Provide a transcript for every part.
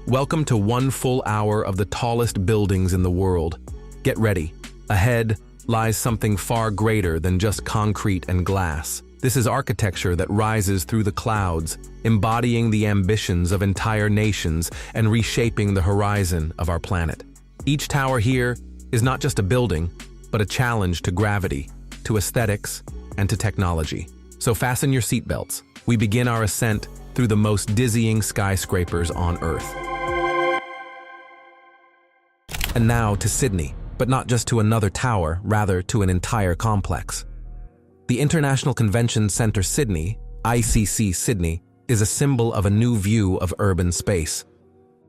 Welcome to 1 full hour of the tallest buildings in the world. Get ready. Ahead lies something far greater than just concrete and glass. This is architecture that rises through the clouds, embodying the ambitions of entire nations and reshaping the horizon of our planet. Each tower here is not just a building, but a challenge to gravity, to aesthetics, and to technology. So fasten your seatbelts. We begin our ascent through the most dizzying skyscrapers on Earth. And now to Sydney, but not just to another tower, rather to an entire complex. The International Convention Centre Sydney, ICC Sydney, is a symbol of a new view of urban space.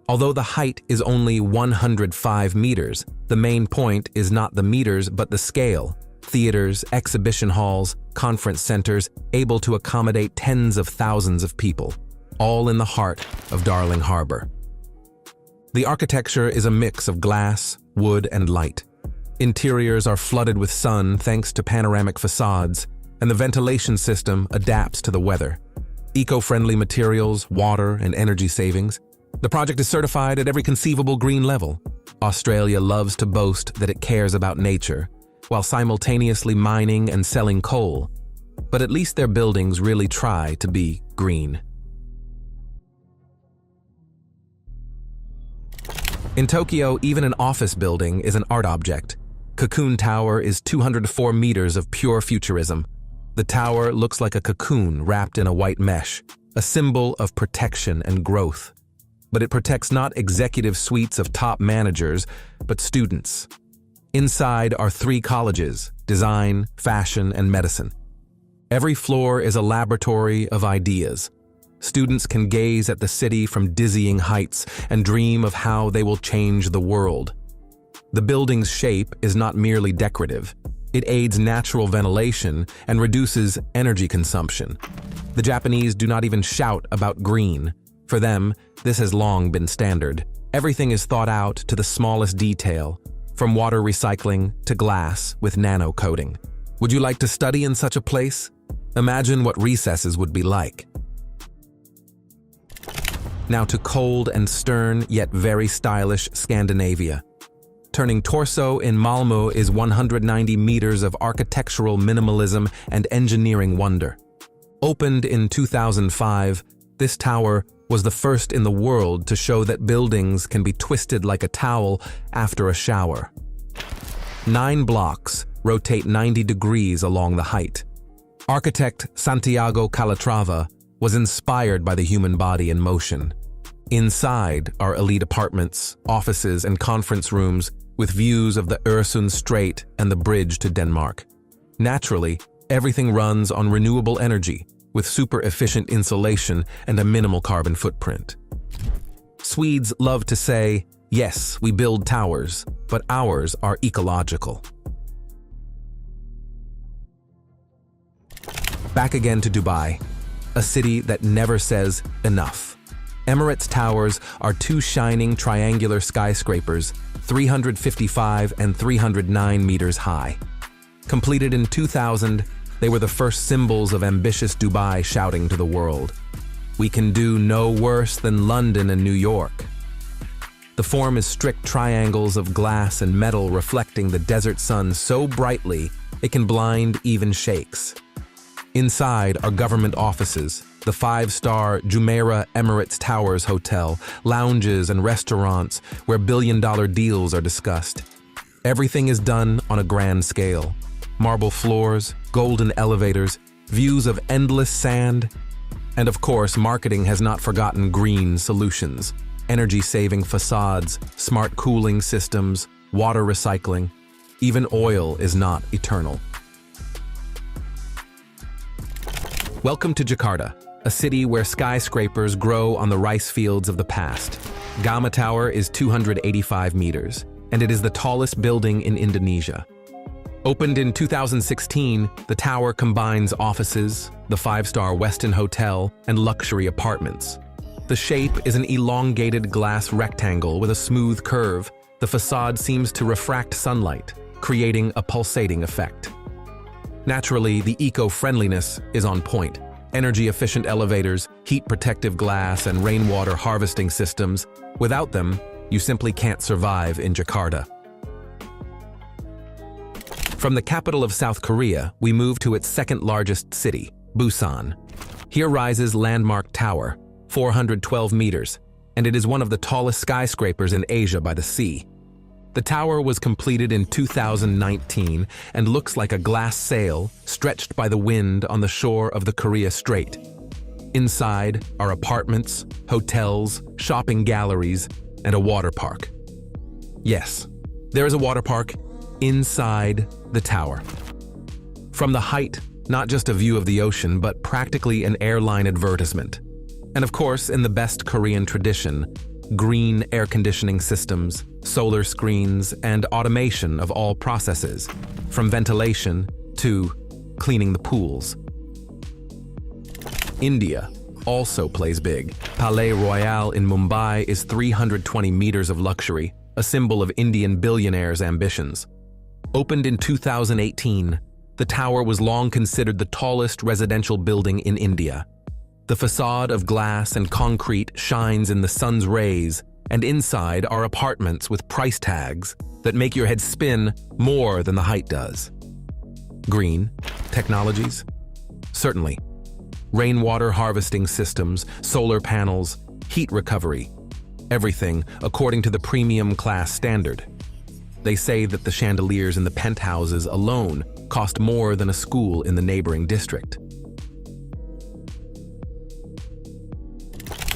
Although the height is only 105 meters, the main point is not the meters but the scale. Theaters, exhibition halls, conference centers, able to accommodate tens of thousands of people, all in the heart of Darling Harbour. The architecture is a mix of glass, wood, and light. Interiors are flooded with sun thanks to panoramic facades, and the ventilation system adapts to the weather. Eco-friendly materials, water, and energy savings. The project is certified at every conceivable green level. Australia loves to boast that it cares about nature, while simultaneously mining and selling coal. But at least their buildings really try to be green. In Tokyo, even an office building is an art object. Cocoon Tower is 204 meters of pure futurism. The tower looks like a cocoon wrapped in a white mesh, a symbol of protection and growth. But it protects not executive suites of top managers, but students. Inside are 3 colleges: design, fashion, and medicine. Every floor is a laboratory of ideas. Students can gaze at the city from dizzying heights and dream of how they will change the world. The building's shape is not merely decorative. It aids natural ventilation and reduces energy consumption. The Japanese do not even shout about green. For them, this has long been standard. Everything is thought out to the smallest detail, from water recycling to glass with nano coating. Would you like to study in such a place? Imagine what recesses would be like. Now to cold and stern, yet very stylish Scandinavia. Turning torso in Malmö is 190 meters of architectural minimalism and engineering wonder. Opened in 2005, this tower was the first in the world to show that buildings can be twisted like a towel after a shower. 9 blocks rotate 90 degrees along the height. Architect Santiago Calatrava was inspired by the human body in motion. Inside are elite apartments, offices, and conference rooms with views of the Øresund Strait and the bridge to Denmark. Naturally, everything runs on renewable energy, with super efficient insulation and a minimal carbon footprint. Swedes love to say, yes, we build towers, but ours are ecological. Back again to Dubai, a city that never says enough. Emirates Towers are 2 shining triangular skyscrapers, 355 and 309 meters high. Completed in 2000, they were the first symbols of ambitious Dubai shouting to the world, "We can do no worse than London and New York." The form is strict triangles of glass and metal reflecting the desert sun so brightly it can blind even sheikhs. Inside are government offices, the 5-star Jumeirah Emirates Towers Hotel, lounges and restaurants where billion-dollar deals are discussed. Everything is done on a grand scale. Marble floors, golden elevators, views of endless sand, and of course, marketing has not forgotten green solutions. Energy-saving facades, smart cooling systems, water recycling. Even oil is not eternal. Welcome to Jakarta, a city where skyscrapers grow on the rice fields of the past. Gama Tower is 285 meters, and it is the tallest building in Indonesia. Opened in 2016, the tower combines offices, the 5-star Westin Hotel, and luxury apartments. The shape is an elongated glass rectangle with a smooth curve. The facade seems to refract sunlight, creating a pulsating effect. Naturally, the eco-friendliness is on point. Energy-efficient elevators, heat-protective glass, and rainwater harvesting systems. Without them, you simply can't survive in Jakarta. From the capital of South Korea, we move to its second-largest city, Busan. Here rises Landmark Tower, 412 meters, and it is one of the tallest skyscrapers in Asia by the sea. The tower was completed in 2019 and looks like a glass sail stretched by the wind on the shore of the Korea Strait. Inside are apartments, hotels, shopping galleries, and a water park. Yes, there is a water park inside the tower. From the height, not just a view of the ocean, but practically an airline advertisement. And of course, in the best Korean tradition, green air conditioning systems, solar screens, and automation of all processes, from ventilation to cleaning the pools. India also plays big. Palais Royal in Mumbai is 320 meters of luxury, a symbol of Indian billionaires' ambitions. Opened in 2018, the tower was long considered the tallest residential building in India. The facade of glass and concrete shines in the sun's rays, and inside are apartments with price tags that make your head spin more than the height does. Green technologies? Certainly. Rainwater harvesting systems, solar panels, heat recovery. Everything according to the premium class standard. They say that the chandeliers in the penthouses alone cost more than a school in the neighboring district.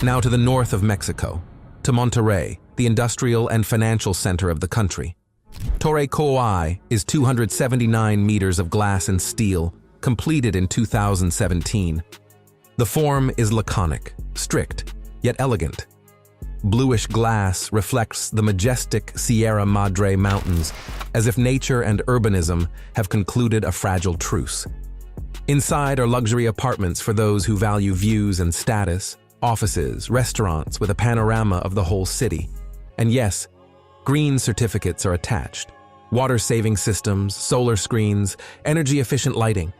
Now to the north of Mexico, to Monterrey, the industrial and financial center of the country. Torre Coay is 279 meters of glass and steel, completed in 2017. The form is laconic, strict, yet elegant. Bluish glass reflects the majestic Sierra Madre Mountains, as if nature and urbanism have concluded a fragile truce. Inside are luxury apartments for those who value views and status, offices, restaurants with a panorama of the whole city. And yes, green certificates are attached. Water-saving systems, solar screens, energy-efficient lighting.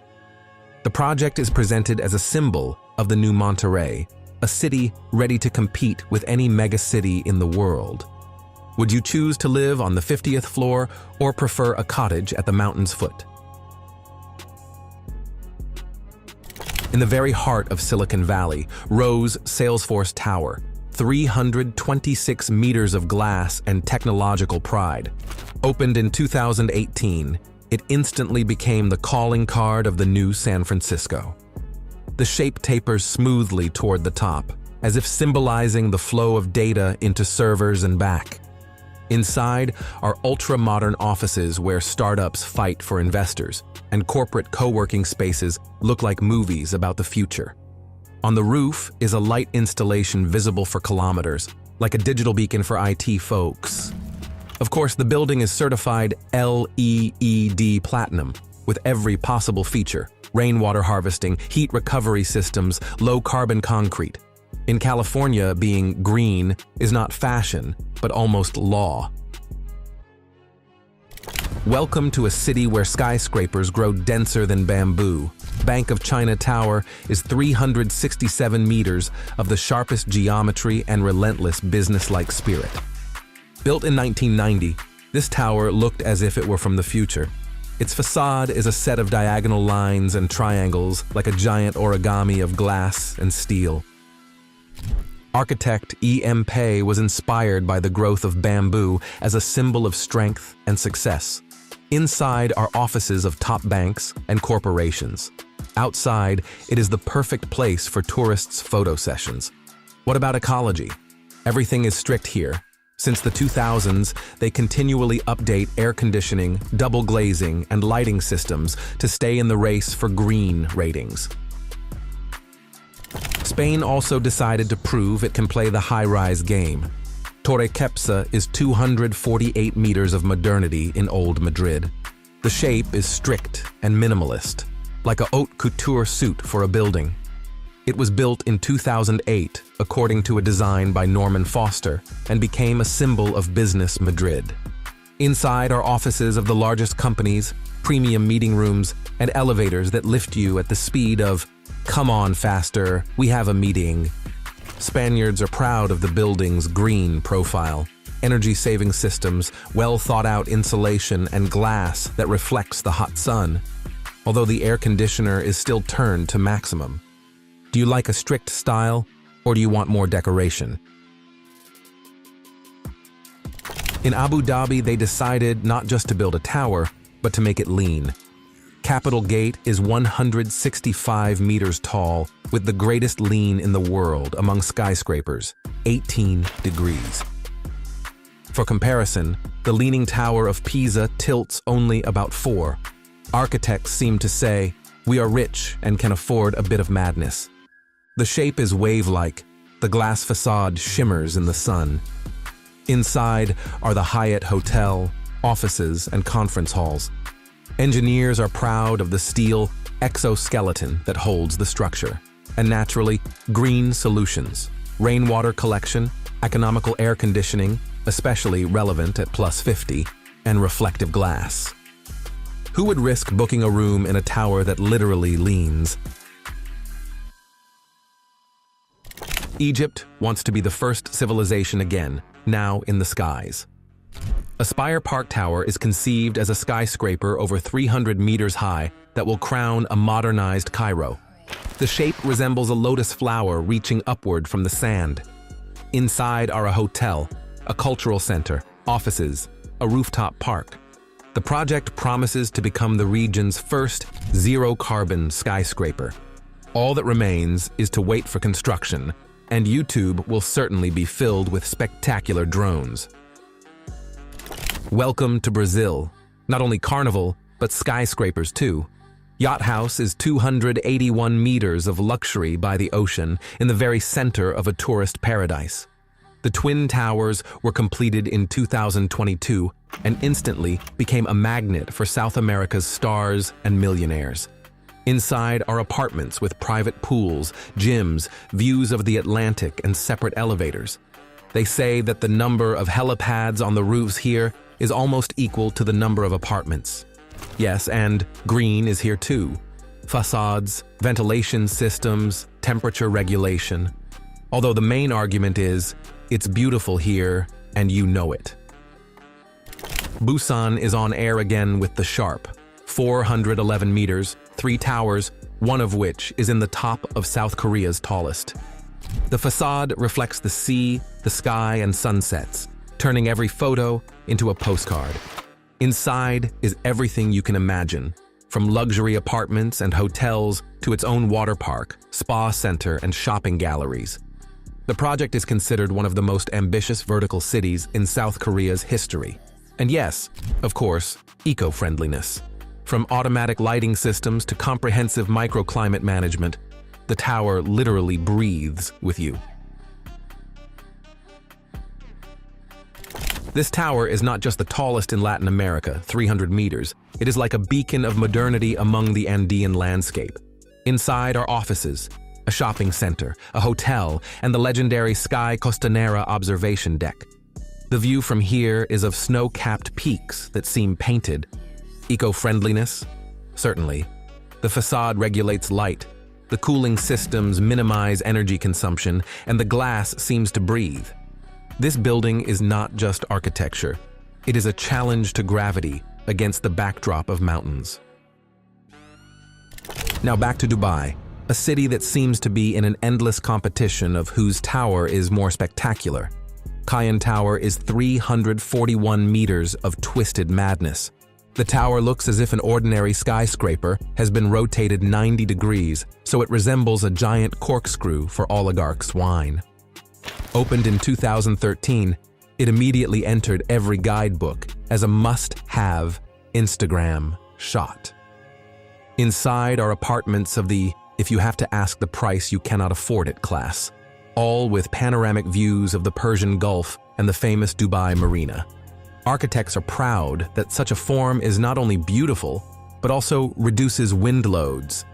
The project is presented as a symbol of the new Monterrey, a city ready to compete with any megacity in the world. Would you choose to live on the 50th floor or prefer a cottage at the mountain's foot? In the very heart of Silicon Valley rose Salesforce Tower, 326 meters of glass and technological pride. Opened in 2018, it instantly became the calling card of the new San Francisco. The shape tapers smoothly toward the top, as if symbolizing the flow of data into servers and back. Inside are ultra-modern offices where startups fight for investors, and corporate co-working spaces look like movies about the future. On the roof is a light installation visible for kilometers, like a digital beacon for IT folks. Of course, the building is certified LEED Platinum, with every possible feature: rainwater harvesting, heat recovery systems, low-carbon concrete. In California, being green is not fashion, but almost law. Welcome to a city where skyscrapers grow denser than bamboo. Bank of China Tower is 367 meters of the sharpest geometry and relentless business-like spirit. Built in 1990, this tower looked as if it were from the future. Its facade is a set of diagonal lines and triangles, like a giant origami of glass and steel. Architect E.M. Pei was inspired by the growth of bamboo as a symbol of strength and success. Inside are offices of top banks and corporations. Outside, it is the perfect place for tourists' photo sessions. What about ecology? Everything is strict here. Since the 2000s, they continually update air conditioning, double glazing, and lighting systems to stay in the race for green ratings. Spain also decided to prove it can play the high-rise game. Torre Kepsa is 248 meters of modernity in Old Madrid. The shape is strict and minimalist, like a haute couture suit for a building. It was built in 2008, according to a design by Norman Foster, and became a symbol of business Madrid. Inside are offices of the largest companies, premium meeting rooms, and elevators that lift you at the speed of Come on, faster, we have a meeting. Spaniards are proud of the building's green profile, energy-saving systems, well-thought-out insulation, and glass that reflects the hot sun, although the air conditioner is still turned to maximum. Do you like a strict style, or do you want more decoration? In Abu Dhabi, they decided not just to build a tower, but to make it lean. Capitol Gate is 165 meters tall, with the greatest lean in the world among skyscrapers, 18 degrees. For comparison, the Leaning Tower of Pisa tilts only about 4. Architects seem to say, we are rich and can afford a bit of madness. The shape is wave-like, the glass facade shimmers in the sun. Inside are the Hyatt Hotel, offices, and conference halls. Engineers are proud of the steel exoskeleton that holds the structure. And naturally, green solutions, rainwater collection, economical air conditioning, especially relevant at +50, and reflective glass. Who would risk booking a room in a tower that literally leans? Egypt wants to be the first civilization again, now in the skies. Aspire Park Tower is conceived as a skyscraper over 300 meters high that will crown a modernized Cairo. The shape resembles a lotus flower reaching upward from the sand. Inside are a hotel, a cultural center, offices, a rooftop park. The project promises to become the region's first zero-carbon skyscraper. All that remains is to wait for construction, and YouTube will certainly be filled with spectacular drones. Welcome to Brazil. Not only carnival, but skyscrapers too. Yacht House is 281 meters of luxury by the ocean in the very center of a tourist paradise. The Twin Towers were completed in 2022 and instantly became a magnet for South America's stars and millionaires. Inside are apartments with private pools, gyms, views of the Atlantic, and separate elevators. They say that the number of helipads on the roofs here is almost equal to the number of apartments. Yes, and green is here too. Facades, ventilation systems, temperature regulation. Although the main argument is, it's beautiful here, and you know it. Busan is on air again with the Sharp. 411 meters, 3 towers, one of which is in the top of South Korea's tallest. The facade reflects the sea, the sky, and sunsets, turning every photo into a postcard. Inside is everything you can imagine, from luxury apartments and hotels to its own water park, spa center, and shopping galleries. The project is considered one of the most ambitious vertical cities in South Korea's history. And yes, of course, eco-friendliness. From automatic lighting systems to comprehensive microclimate management, the tower literally breathes with you. This tower is not just the tallest in Latin America, 300 meters. It is like a beacon of modernity among the Andean landscape. Inside are offices, a shopping center, a hotel, and the legendary Sky Costanera observation deck. The view from here is of snow-capped peaks that seem painted. Eco-friendliness? Certainly. The facade regulates light. The cooling systems minimize energy consumption, and the glass seems to breathe. This building is not just architecture. It is a challenge to gravity against the backdrop of mountains. Now back to Dubai, a city that seems to be in an endless competition of whose tower is more spectacular. Cayenne Tower is 341 meters of twisted madness. The tower looks as if an ordinary skyscraper has been rotated 90 degrees, so it resembles a giant corkscrew for oligarchs' wine. Opened in 2013, it immediately entered every guidebook as a must-have Instagram shot. Inside are apartments of the "if you have to ask the price, you cannot afford it" class, all with panoramic views of the Persian Gulf and the famous Dubai Marina. Architects are proud that such a form is not only beautiful, but also reduces wind loads.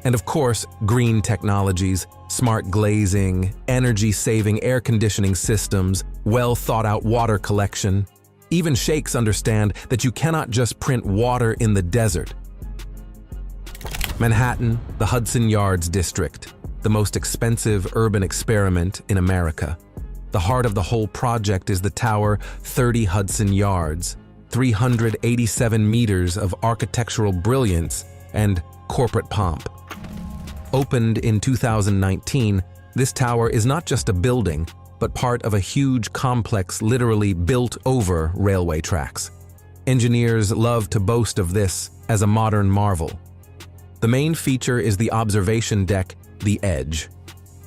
And of course, green technologies, smart glazing, energy-saving air conditioning systems, well-thought-out water collection. Even sheikhs understand that you cannot just print water in the desert. Manhattan, the Hudson Yards district, the most expensive urban experiment in America. The heart of the whole project is the tower 30 Hudson Yards, 387 meters of architectural brilliance and corporate pomp. Opened in 2019, this tower is not just a building, but part of a huge complex literally built over railway tracks. Engineers love to boast of this as a modern marvel. The main feature is the observation deck, the Edge.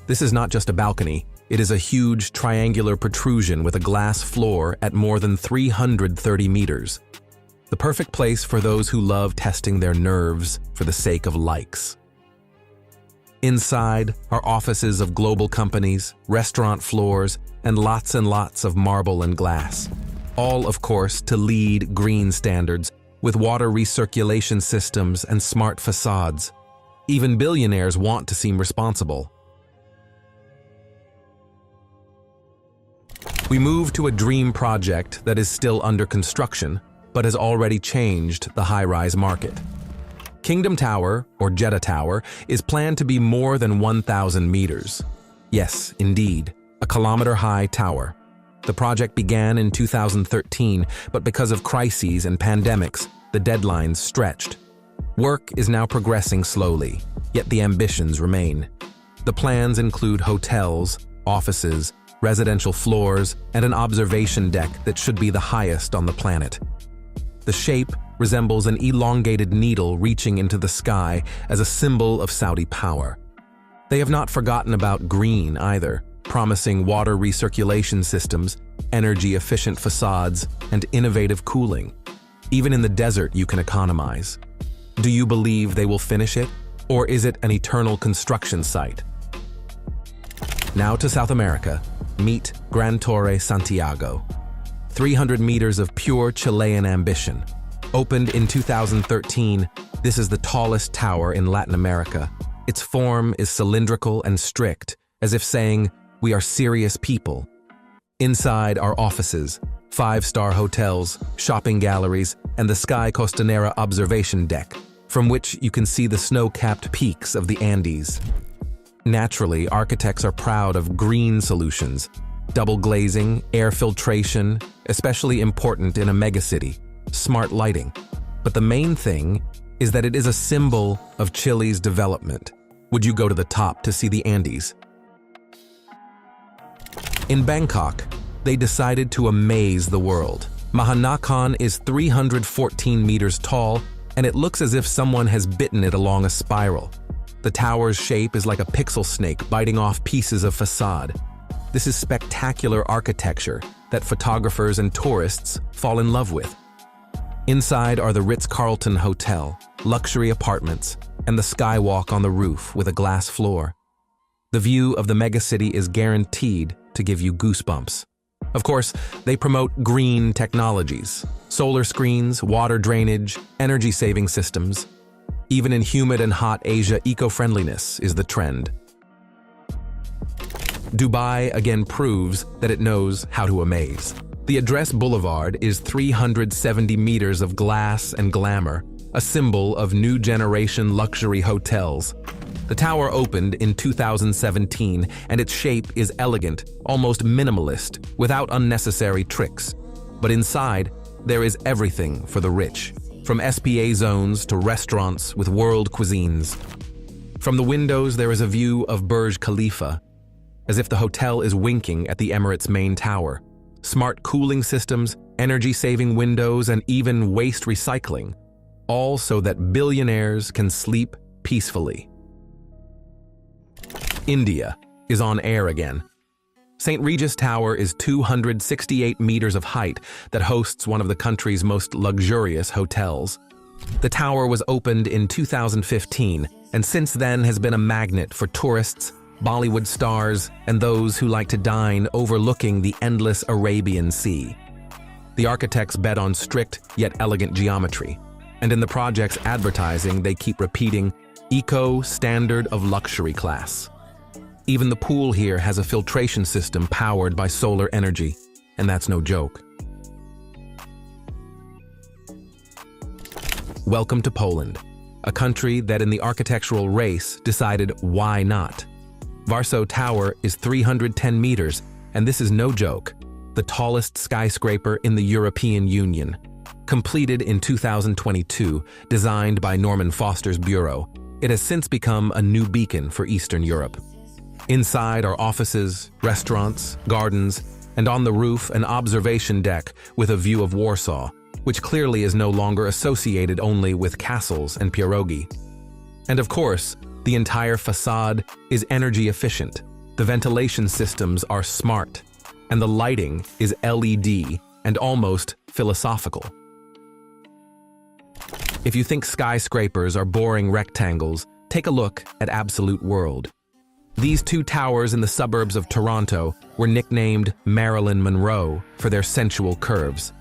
This is not just a balcony, it is a huge triangular protrusion with a glass floor at more than 330 meters. The perfect place for those who love testing their nerves for the sake of likes. Inside are offices of global companies, restaurant floors, and lots of marble and glass. All, of course, to lead green standards, with water recirculation systems and smart facades. Even billionaires want to seem responsible. We move to a dream project that is still under construction, but has already changed the high-rise market. Kingdom Tower, or Jeddah Tower, is planned to be more than 1,000 meters. Yes, indeed, a kilometer-high tower. The project began in 2013, but because of crises and pandemics, the deadlines stretched. Work is now progressing slowly, yet the ambitions remain. The plans include hotels, offices, residential floors, and an observation deck that should be the highest on the planet. The shape resembles an elongated needle reaching into the sky as a symbol of Saudi power. They have not forgotten about green either, promising water recirculation systems, energy-efficient facades, and innovative cooling. Even in the desert, you can economize. Do you believe they will finish it, or is it an eternal construction site? Now to South America. Meet Gran Torre Santiago. 300 meters of pure Chilean ambition. Opened in 2013, this is the tallest tower in Latin America. Its form is cylindrical and strict, as if saying, "We are serious people." Inside are offices, 5-star hotels, shopping galleries, and the Sky Costanera observation deck, from which you can see the snow-capped peaks of the Andes. Naturally, architects are proud of green solutions, double glazing, air filtration, especially important in a megacity, smart lighting. But the main thing is that it is a symbol of Chile's development. Would you go to the top to see the Andes? In Bangkok, they decided to amaze the world. Mahanakhon is 314 meters tall, and it looks as if someone has bitten it along a spiral. The tower's shape is like a pixel snake biting off pieces of facade. This is spectacular architecture that photographers and tourists fall in love with. Inside are the Ritz-Carlton Hotel, luxury apartments, and the skywalk on the roof with a glass floor. The view of the megacity is guaranteed to give you goosebumps. Of course, they promote green technologies, solar screens, water drainage, energy-saving systems. Even in humid and hot Asia, eco-friendliness is the trend. Dubai again proves that it knows how to amaze. The Address Boulevard is 370 meters of glass and glamour, a symbol of new generation luxury hotels. The tower opened in 2017, and its shape is elegant, almost minimalist, without unnecessary tricks. But inside, there is everything for the rich, from SPA zones to restaurants with world cuisines. From the windows, there is a view of Burj Khalifa, as if the hotel is winking at the Emirates' main tower. Smart cooling systems, energy-saving windows, and even waste recycling, all so that billionaires can sleep peacefully. India is on air again. St. Regis Tower is 268 meters of height that hosts one of the country's most luxurious hotels. The tower was opened in 2015 and since then has been a magnet for tourists, Bollywood stars, and those who like to dine overlooking the endless Arabian Sea. The architects bet on strict yet elegant geometry, and in the project's advertising they keep repeating, "Eco standard of luxury class." Even the pool here has a filtration system powered by solar energy, and that's no joke. Welcome to Poland, a country that in the architectural race decided why not. Warsaw Tower is 310 meters, and this is no joke, the tallest skyscraper in the European Union. Completed in 2022, designed by Norman Foster's Bureau, it has since become a new beacon for Eastern Europe. Inside are offices, restaurants, gardens, and on the roof an observation deck with a view of Warsaw, which clearly is no longer associated only with castles and pierogi. And of course, the entire facade is energy efficient. The ventilation systems are smart, and the lighting is LED and almost philosophical. If you think skyscrapers are boring rectangles, take a look at Absolute World. These two towers in the suburbs of Toronto were nicknamed Marilyn Monroe for their sensual curves.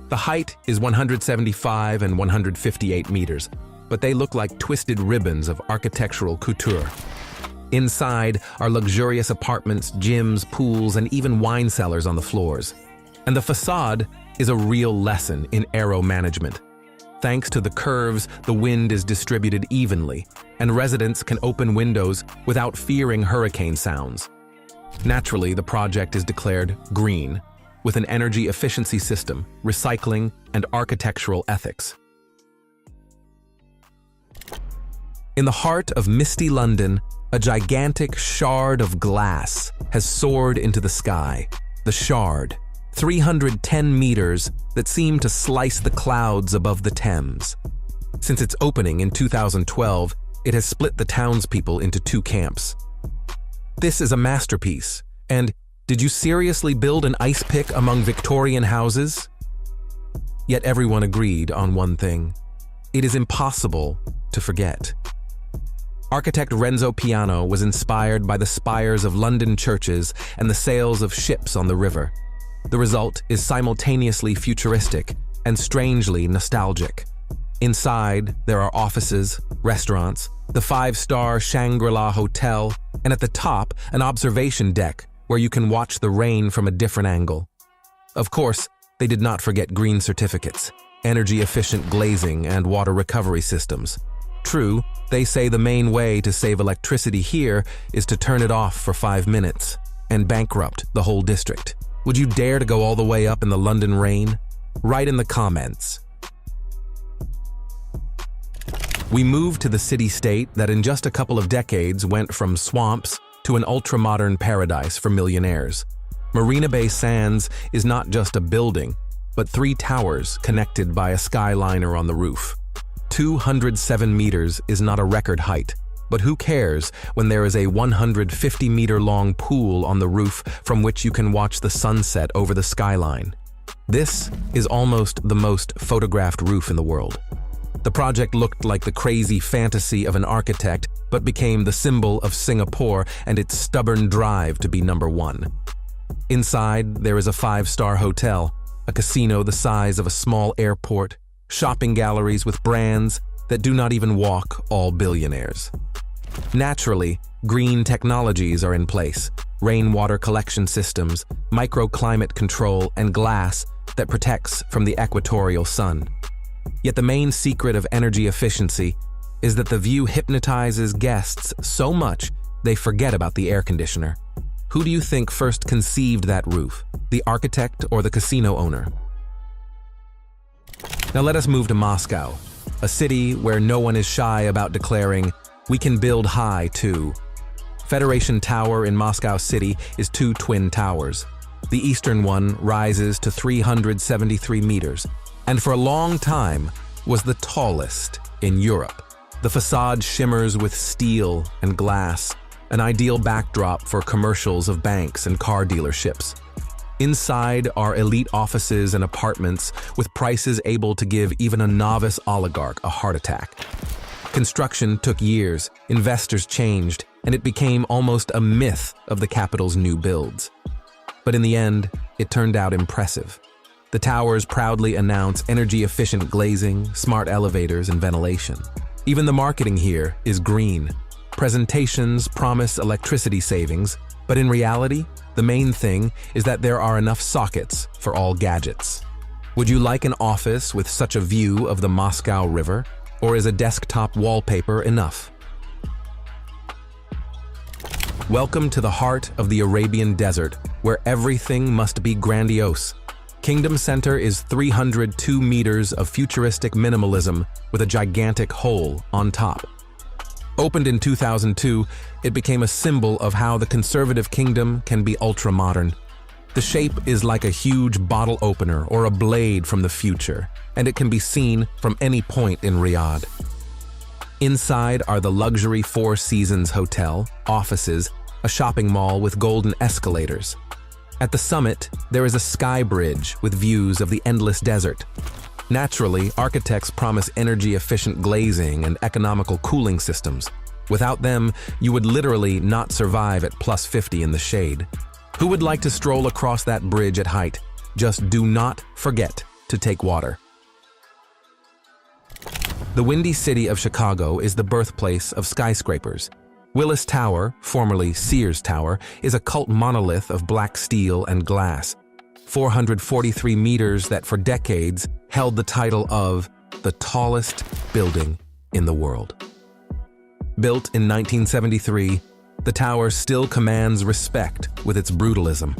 The height is 175 and 158 meters, but they look like twisted ribbons of architectural couture. Inside are luxurious apartments, gyms, pools, and even wine cellars on the floors. And the facade is a real lesson in aero management. Thanks to the curves, the wind is distributed evenly, and residents can open windows without fearing hurricane sounds. Naturally, the project is declared green, with an energy efficiency system, recycling, and architectural ethics. In the heart of misty London, a gigantic shard of glass has soared into the sky. The shard, 310 meters, that seem to slice the clouds above the Thames. Since its opening in 2012, it has split the townspeople into two camps. This is a masterpiece, and did you seriously build an ice pick among Victorian houses? Yet everyone agreed on one thing. It is impossible to forget. Architect Renzo Piano was inspired by the spires of London churches and the sails of ships on the river. The result is simultaneously futuristic and strangely nostalgic. Inside, there are offices, restaurants, the five-star Shangri-La Hotel, and at the top, an observation deck where you can watch the rain from a different angle. Of course, they did not forget green certificates, energy-efficient glazing, and water recovery systems. True, they say the main way to save electricity here is to turn it off for 5 minutes and bankrupt the whole district. Would you dare to go all the way up in the London rain? Write in the comments. We moved to the city-state that in just a couple of decades went from swamps to an ultra-modern paradise for millionaires. Marina Bay Sands is not just a building, but 3 towers connected by a skyliner on the roof. 207 meters is not a record height, but who cares when there is a 150-meter-long pool on the roof from which you can watch the sunset over the skyline. This is almost the most photographed roof in the world. The project looked like the crazy fantasy of an architect, but became the symbol of Singapore and its stubborn drive to be number one. Inside, there is a 5-star hotel, a casino the size of a small airport, shopping galleries with brands that do not even walk all billionaires. Naturally, green technologies are in place, rainwater collection systems, microclimate control, and glass that protects from the equatorial sun. Yet the main secret of energy efficiency is that the view hypnotizes guests so much they forget about the air conditioner. Who do you think first conceived that roof, the architect or the casino owner? Now let us move to Moscow, a city where no one is shy about declaring, "We can build high too." Federation Tower in Moscow City is 2 twin towers. The eastern one rises to 373 meters, and for a long time was the tallest in Europe. The facade shimmers with steel and glass, an ideal backdrop for commercials of banks and car dealerships. Inside are elite offices and apartments with prices able to give even a novice oligarch a heart attack. Construction took years, investors changed, and it became almost a myth of the capital's new builds. But in the end, it turned out impressive. The towers proudly announce energy-efficient glazing, smart elevators, and ventilation. Even the marketing here is green. Presentations promise electricity savings, but in reality, the main thing is that there are enough sockets for all gadgets. Would you like an office with such a view of the Moscow River? Or is a desktop wallpaper enough? Welcome to the heart of the Arabian Desert, where everything must be grandiose. Kingdom Center is 302 meters of futuristic minimalism with a gigantic hole on top. Opened in 2002, it became a symbol of how the conservative kingdom can be ultra-modern. The shape is like a huge bottle opener or a blade from the future, and it can be seen from any point in Riyadh. Inside are the luxury Four Seasons Hotel, offices, a shopping mall with golden escalators. At the summit, there is a sky bridge with views of the endless desert. Naturally, architects promise energy-efficient glazing and economical cooling systems. Without them, you would literally not survive at +50 in the shade. Who would like to stroll across that bridge at height? Just do not forget to take water. The Windy City of Chicago is the birthplace of skyscrapers. Willis Tower, formerly Sears Tower, is a cult monolith of black steel and glass. 443 meters that for decades held the title of the tallest building in the world. Built in 1973, the tower still commands respect with its brutalism.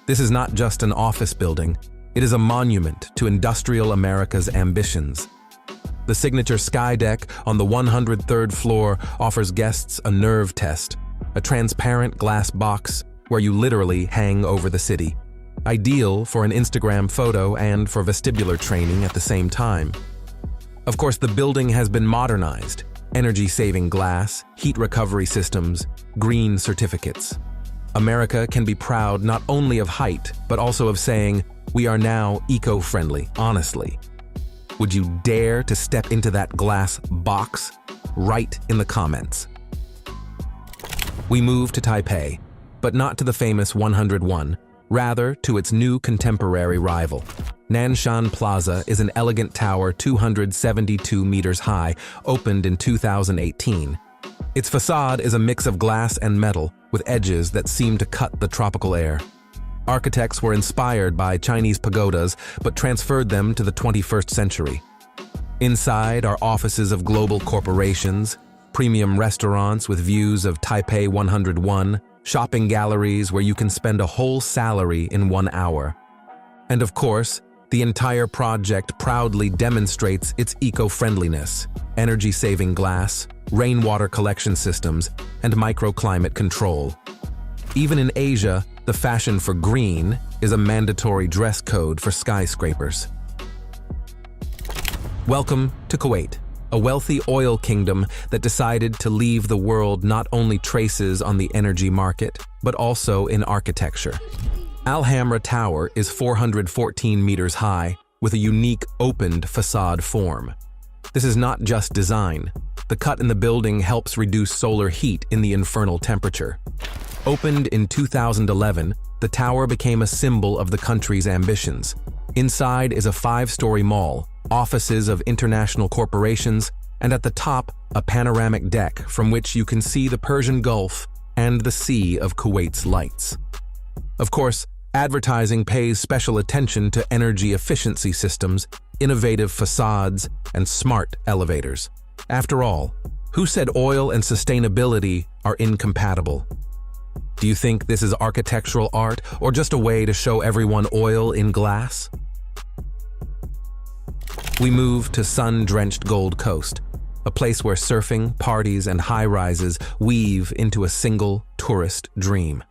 This is not just an office building, it is a monument to industrial America's ambitions. The signature sky deck on the 103rd floor offers guests a nerve test, a transparent glass box where you literally hang over the city. Ideal for an Instagram photo and for vestibular training at the same time. Of course, the building has been modernized. Energy-saving glass, heat recovery systems, green certificates. America can be proud not only of height, but also of saying, we are now eco-friendly, honestly. Would you dare to step into that glass box? Write in the comments. We move to Taipei, but not to the famous 101, rather to its new contemporary rival. Nanshan Plaza is an elegant tower 272 meters high, opened in 2018. Its facade is a mix of glass and metal, with edges that seem to cut the tropical air. Architects were inspired by Chinese pagodas, but transferred them to the 21st century. Inside are offices of global corporations, premium restaurants with views of Taipei 101, shopping galleries where you can spend a whole salary in 1 hour. And of course, the entire project proudly demonstrates its eco-friendliness, energy-saving glass, rainwater collection systems, and microclimate control. Even in Asia, the fashion for green is a mandatory dress code for skyscrapers. Welcome to Kuwait, a wealthy oil kingdom that decided to leave the world not only traces on the energy market, but also in architecture. Al Hamra Tower is 414 meters high, with a unique opened facade form. This is not just design. The cut in the building helps reduce solar heat in the infernal temperature. Opened in 2011, the tower became a symbol of the country's ambitions. Inside is a 5-story mall, offices of international corporations, and at the top, a panoramic deck from which you can see the Persian Gulf and the Sea of Kuwait's lights. Of course, advertising pays special attention to energy efficiency systems, innovative facades, and smart elevators. After all, who said oil and sustainability are incompatible? Do you think this is architectural art or just a way to show everyone oil in glass? We move to sun-drenched Gold Coast, a place where surfing, parties, and high-rises weave into a single tourist dream.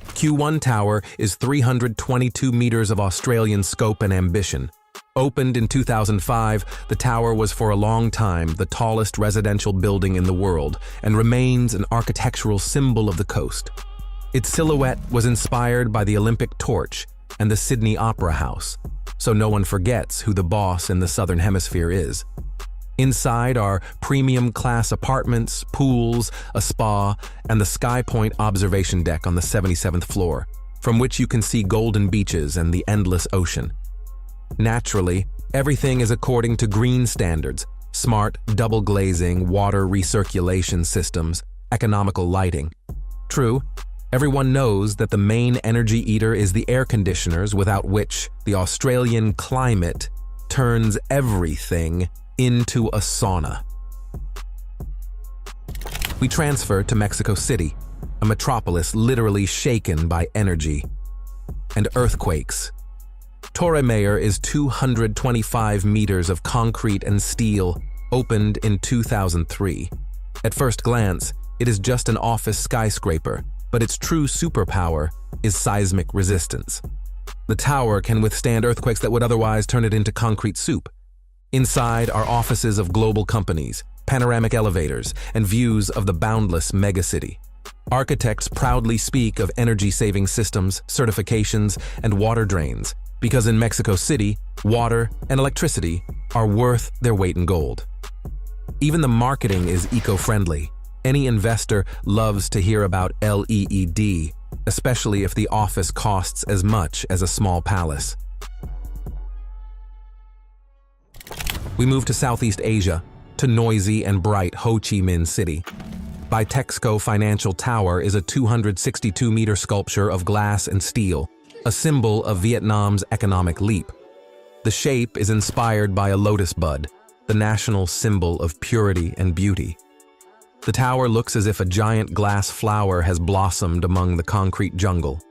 Q1 Tower is 322 meters of Australian scope and ambition. Opened in 2005, the tower was for a long time the tallest residential building in the world and remains an architectural symbol of the coast. Its silhouette was inspired by the Olympic torch and the Sydney Opera House, so no one forgets who the boss in the Southern Hemisphere is. Inside are premium-class apartments, pools, a spa, and the Sky Point observation deck on the 77th floor, from which you can see golden beaches and the endless ocean. Naturally, everything is according to green standards: smart, double glazing, water recirculation systems, economical lighting. True, everyone knows that the main energy eater is the air conditioners, without which the Australian climate turns everything into a sauna. We transfer to Mexico City, a metropolis literally shaken by energy and earthquakes. Torre Mayor is 225 meters of concrete and steel, opened in 2003. At first glance, it is just an office skyscraper, but its true superpower is seismic resistance. The tower can withstand earthquakes that would otherwise turn it into concrete soup. Inside are offices of global companies, panoramic elevators, and views of the boundless megacity. Architects proudly speak of energy-saving systems, certifications, and water drains, because in Mexico City, water and electricity are worth their weight in gold. Even the marketing is eco-friendly. Any investor loves to hear about LEED, especially if the office costs as much as a small palace. We move to Southeast Asia, to noisy and bright Ho Chi Minh City. Bitexco Financial Tower is a 262-meter sculpture of glass and steel, a symbol of Vietnam's economic leap. The shape is inspired by a lotus bud, the national symbol of purity and beauty. The tower looks as if a giant glass flower has blossomed among the concrete jungle.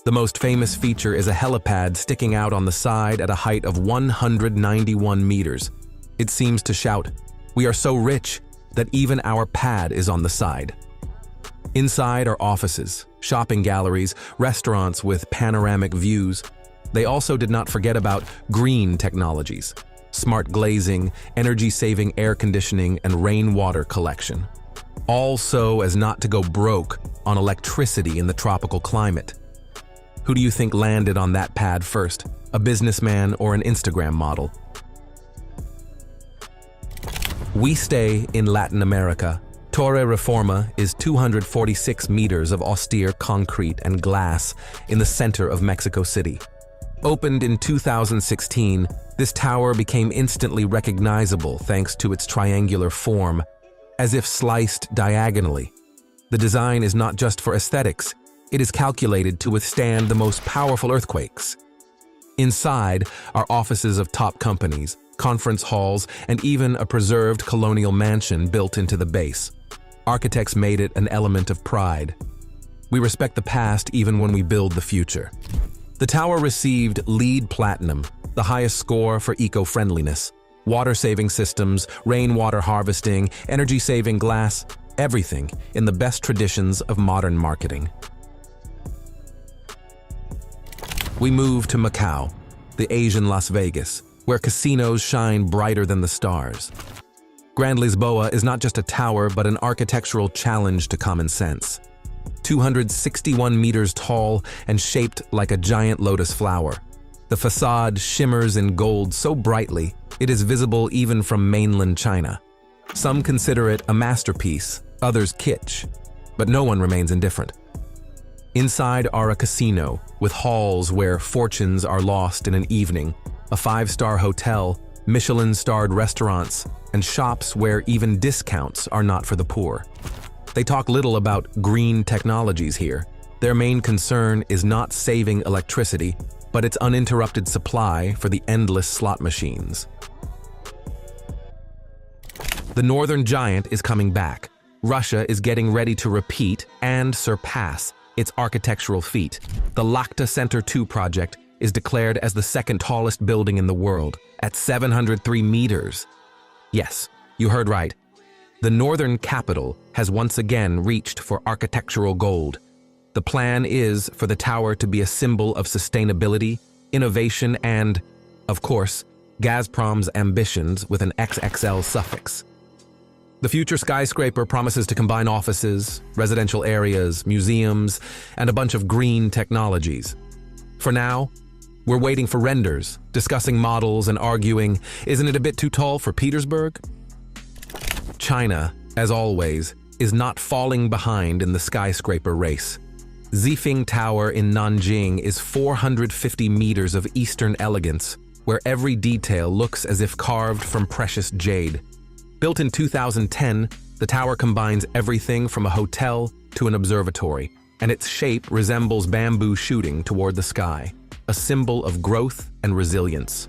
The most famous feature is a helipad sticking out on the side at a height of 191 meters. It seems to shout, "We are so rich that even our pad is on the side." Inside are offices, shopping galleries, restaurants with panoramic views. They also did not forget about green technologies, smart glazing, energy-saving air conditioning, and rainwater collection. All so as not to go broke on electricity in the tropical climate. Who do you think landed on that pad first, a businessman or an Instagram model? We stay in Latin America. Torre Reforma is 246 meters of austere concrete and glass in the center of Mexico City. Opened in 2016, this tower became instantly recognizable thanks to its triangular form, as if sliced diagonally. The design is not just for aesthetics, it is calculated to withstand the most powerful earthquakes. Inside are offices of top companies, conference halls, and even a preserved colonial mansion built into the base. Architects made it an element of pride. We respect the past even when we build the future. The tower received LEED Platinum, the highest score for eco-friendliness. Water-saving systems, rainwater harvesting, energy-saving glass, everything in the best traditions of modern marketing. We move to Macau, the Asian Las Vegas, where casinos shine brighter than the stars. Grand Lisboa is not just a tower, but an architectural challenge to common sense. 261 meters tall and shaped like a giant lotus flower. The facade shimmers in gold so brightly, it is visible even from mainland China. Some consider it a masterpiece, others kitsch, but no one remains indifferent. Inside are a casino, with halls where fortunes are lost in an evening, a 5-star hotel, Michelin-starred restaurants, and shops where even discounts are not for the poor. They talk little about green technologies here. Their main concern is not saving electricity, but its uninterrupted supply for the endless slot machines. The Northern Giant is coming back. Russia is getting ready to repeat and surpass its architectural feat. The Lakhta Center 2 project is declared as the second tallest building in the world, at 703 meters. Yes, you heard right. The northern capital has once again reached for architectural gold. The plan is for the tower to be a symbol of sustainability, innovation, and, of course, Gazprom's ambitions with an XXL suffix. The future skyscraper promises to combine offices, residential areas, museums, and a bunch of green technologies. For now, we're waiting for renders, discussing models and arguing, isn't it a bit too tall for Petersburg? China, as always, is not falling behind in the skyscraper race. Xifeng Tower in Nanjing is 450 meters of Eastern elegance, where every detail looks as if carved from precious jade. Built in 2010, the tower combines everything from a hotel to an observatory, and its shape resembles bamboo shooting toward the sky, a symbol of growth and resilience.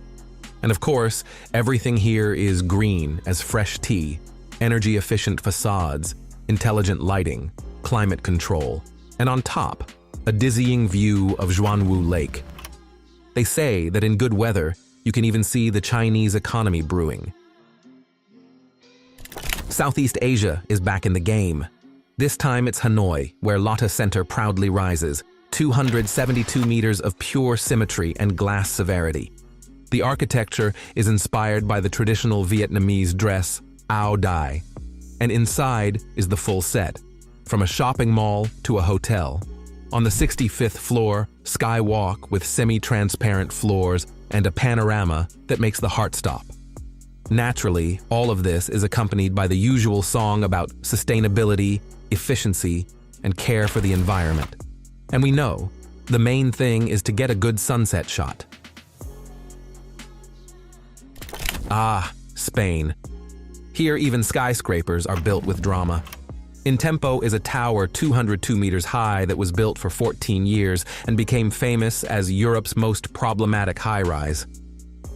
And of course, everything here is green as fresh tea, energy-efficient facades, intelligent lighting, climate control, and on top, a dizzying view of Zhuanwu Lake. They say that in good weather, you can even see the Chinese economy brewing. Southeast Asia is back in the game. This time it's Hanoi, where Lotte Center proudly rises, 272 meters of pure symmetry and glass severity. The architecture is inspired by the traditional Vietnamese dress, Ao Dai. And inside is the full set, from a shopping mall to a hotel. On the 65th floor, skywalk with semi-transparent floors and a panorama that makes the heart stop. Naturally, all of this is accompanied by the usual song about sustainability, efficiency, and care for the environment. And we know, the main thing is to get a good sunset shot. Ah, Spain. Here even skyscrapers are built with drama. In Tempo is a tower 202 meters high that was built for 14 years and became famous as Europe's most problematic high-rise.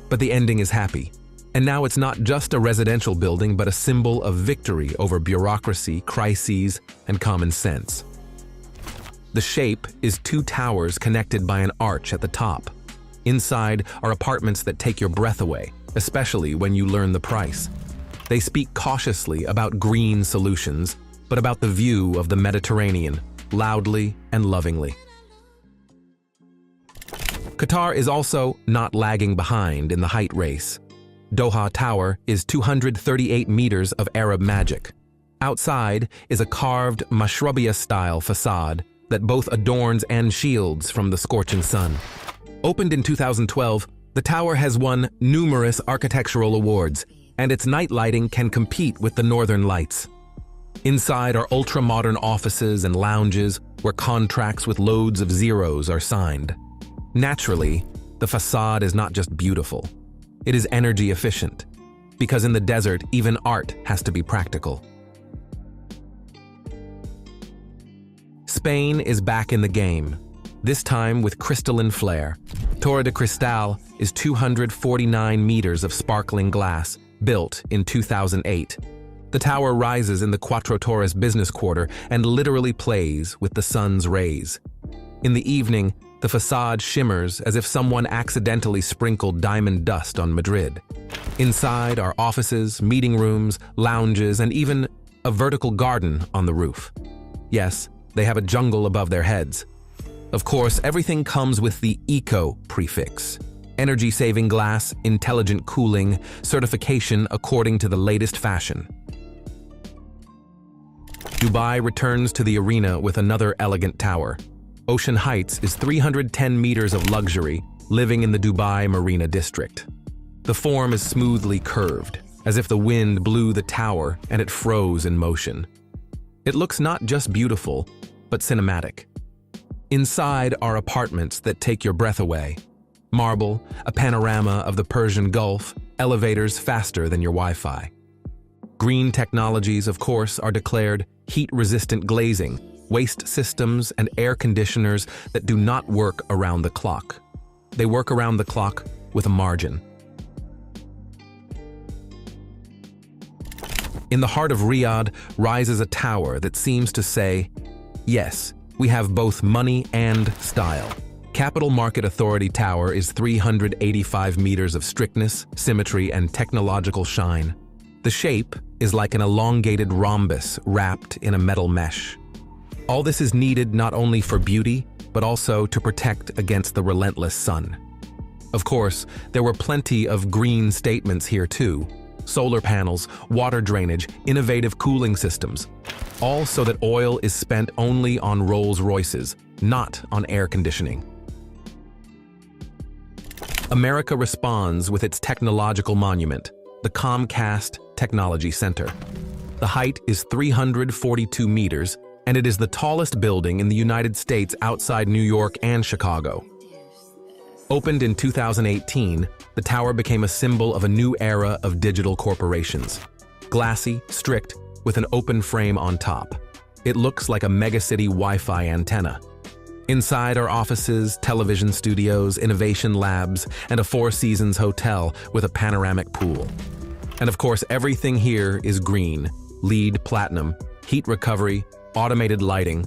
But the ending is happy. And now it's not just a residential building, but a symbol of victory over bureaucracy, crises, and common sense. The shape is two towers connected by an arch at the top. Inside are apartments that take your breath away, especially when you learn the price. They speak cautiously about green solutions, but about the view of the Mediterranean, loudly and lovingly. Qatar is also not lagging behind in the height race. Doha Tower is 238 meters of Arab magic. Outside is a carved Mashrabiyah-style facade that both adorns and shields from the scorching sun. Opened in 2012, the tower has won numerous architectural awards, and its night lighting can compete with the Northern Lights. Inside are ultra-modern offices and lounges where contracts with loads of zeros are signed. Naturally, the facade is not just beautiful. It is energy efficient, because in the desert, even art has to be practical. Spain is back in the game, this time with crystalline flair. Torre de Cristal is 249 meters of sparkling glass, built in 2008. The tower rises in the Cuatro Torres business quarter and literally plays with the sun's rays. In the evening, the facade shimmers as if someone accidentally sprinkled diamond dust on Madrid. Inside are offices, meeting rooms, lounges, and even a vertical garden on the roof. Yes, they have a jungle above their heads. Of course, everything comes with the eco prefix. Energy-saving glass, intelligent cooling, certification according to the latest fashion. Dubai returns to the arena with another elegant tower. Ocean Heights is 310 meters of luxury, living in the Dubai Marina District. The form is smoothly curved, as if the wind blew the tower and it froze in motion. It looks not just beautiful, but cinematic. Inside are apartments that take your breath away. Marble, a panorama of the Persian Gulf, elevators faster than your Wi-Fi. Green technologies, of course, are declared heat-resistant glazing, waste systems, and air conditioners that do not work around the clock. They work around the clock with a margin. In the heart of Riyadh rises a tower that seems to say, yes, we have both money and style. Capital Market Authority Tower is 385 meters of strictness, symmetry, and technological shine. The shape is like an elongated rhombus wrapped in a metal mesh. All this is needed not only for beauty, but also to protect against the relentless sun. Of course, there were plenty of green statements here too. Solar panels, water drainage, innovative cooling systems. All so that oil is spent only on Rolls-Royces, not on air conditioning. America responds with its technological monument, the Comcast Technology Center. The height is 342 meters, and it is the tallest building in the United States outside New York and Chicago. Opened in 2018, the tower became a symbol of a new era of digital corporations. Glassy, strict, with an open frame on top. It looks like a megacity Wi-Fi antenna. Inside are offices, television studios, innovation labs, and a Four Seasons hotel with a panoramic pool. And of course, everything here is green, LEED Platinum, heat recovery, automated lighting,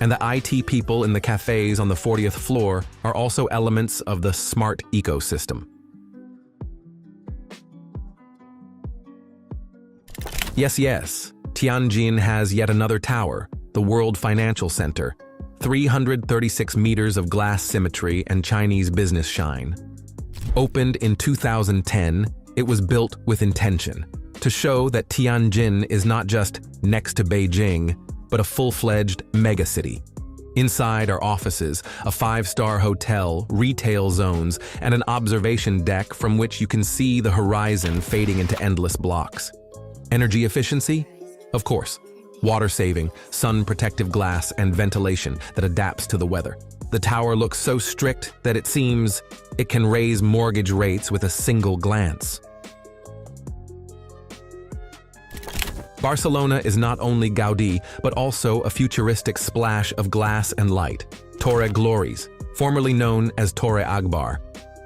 and the IT people in the cafes on the 40th floor are also elements of the smart ecosystem. Yes, Tianjin has yet another tower, the World Financial Center, 336 meters of glass symmetry and Chinese business shine. Opened in 2010, it was built with intention, to show that Tianjin is not just next to Beijing, but a full-fledged megacity. Inside are offices, a 5-star hotel, retail zones, and an observation deck from which you can see the horizon fading into endless blocks. Energy efficiency? Of course. Water saving, sun protective glass, and ventilation that adapts to the weather. The tower looks so strict that it seems it can raise mortgage rates with a single glance. Barcelona is not only Gaudi, but also a futuristic splash of glass and light. Torre Glories, formerly known as Torre Agbar.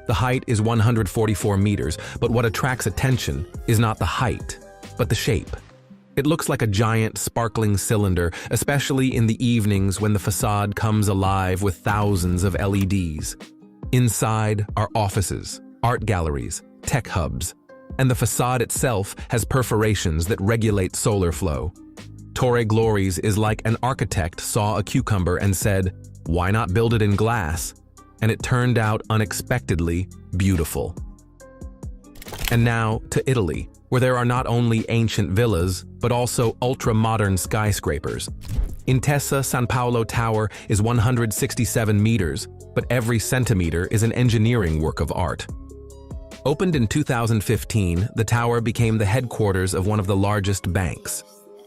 The height is 144 meters, but what attracts attention is not the height, but the shape. It looks like a giant, sparkling cylinder, especially in the evenings when the facade comes alive with thousands of LEDs. Inside are offices, art galleries, tech hubs, and the facade itself has perforations that regulate solar flow. Torre Glories is like an architect saw a cucumber and said, "Why not build it in glass?" And it turned out unexpectedly beautiful. And now to Italy, where there are not only ancient villas, but also ultra-modern skyscrapers. Intesa Sanpaolo Tower is 167 meters, but every centimeter is an engineering work of art. Opened in 2015, the tower became the headquarters of one of the largest banks.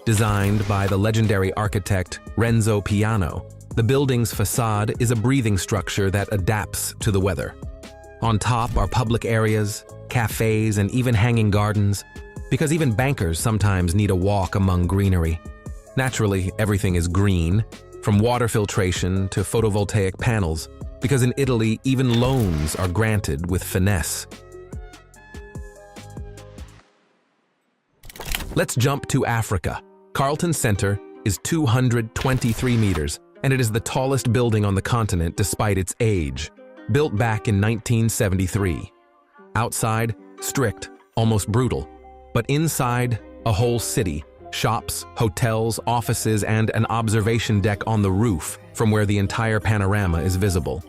Designed by the legendary architect Renzo Piano, the building's facade is a breathing structure that adapts to the weather. On top are public areas, cafes, and even hanging gardens, because even bankers sometimes need a walk among greenery. Naturally, everything is green, from water filtration to photovoltaic panels, because in Italy, even loans are granted with finesse. Let's jump to Africa. Carlton Center is 223 meters, and it is the tallest building on the continent despite its age. Built back in 1973. Outside, strict, almost brutal. But inside, a whole city, shops, hotels, offices, and an observation deck on the roof from where the entire panorama is visible.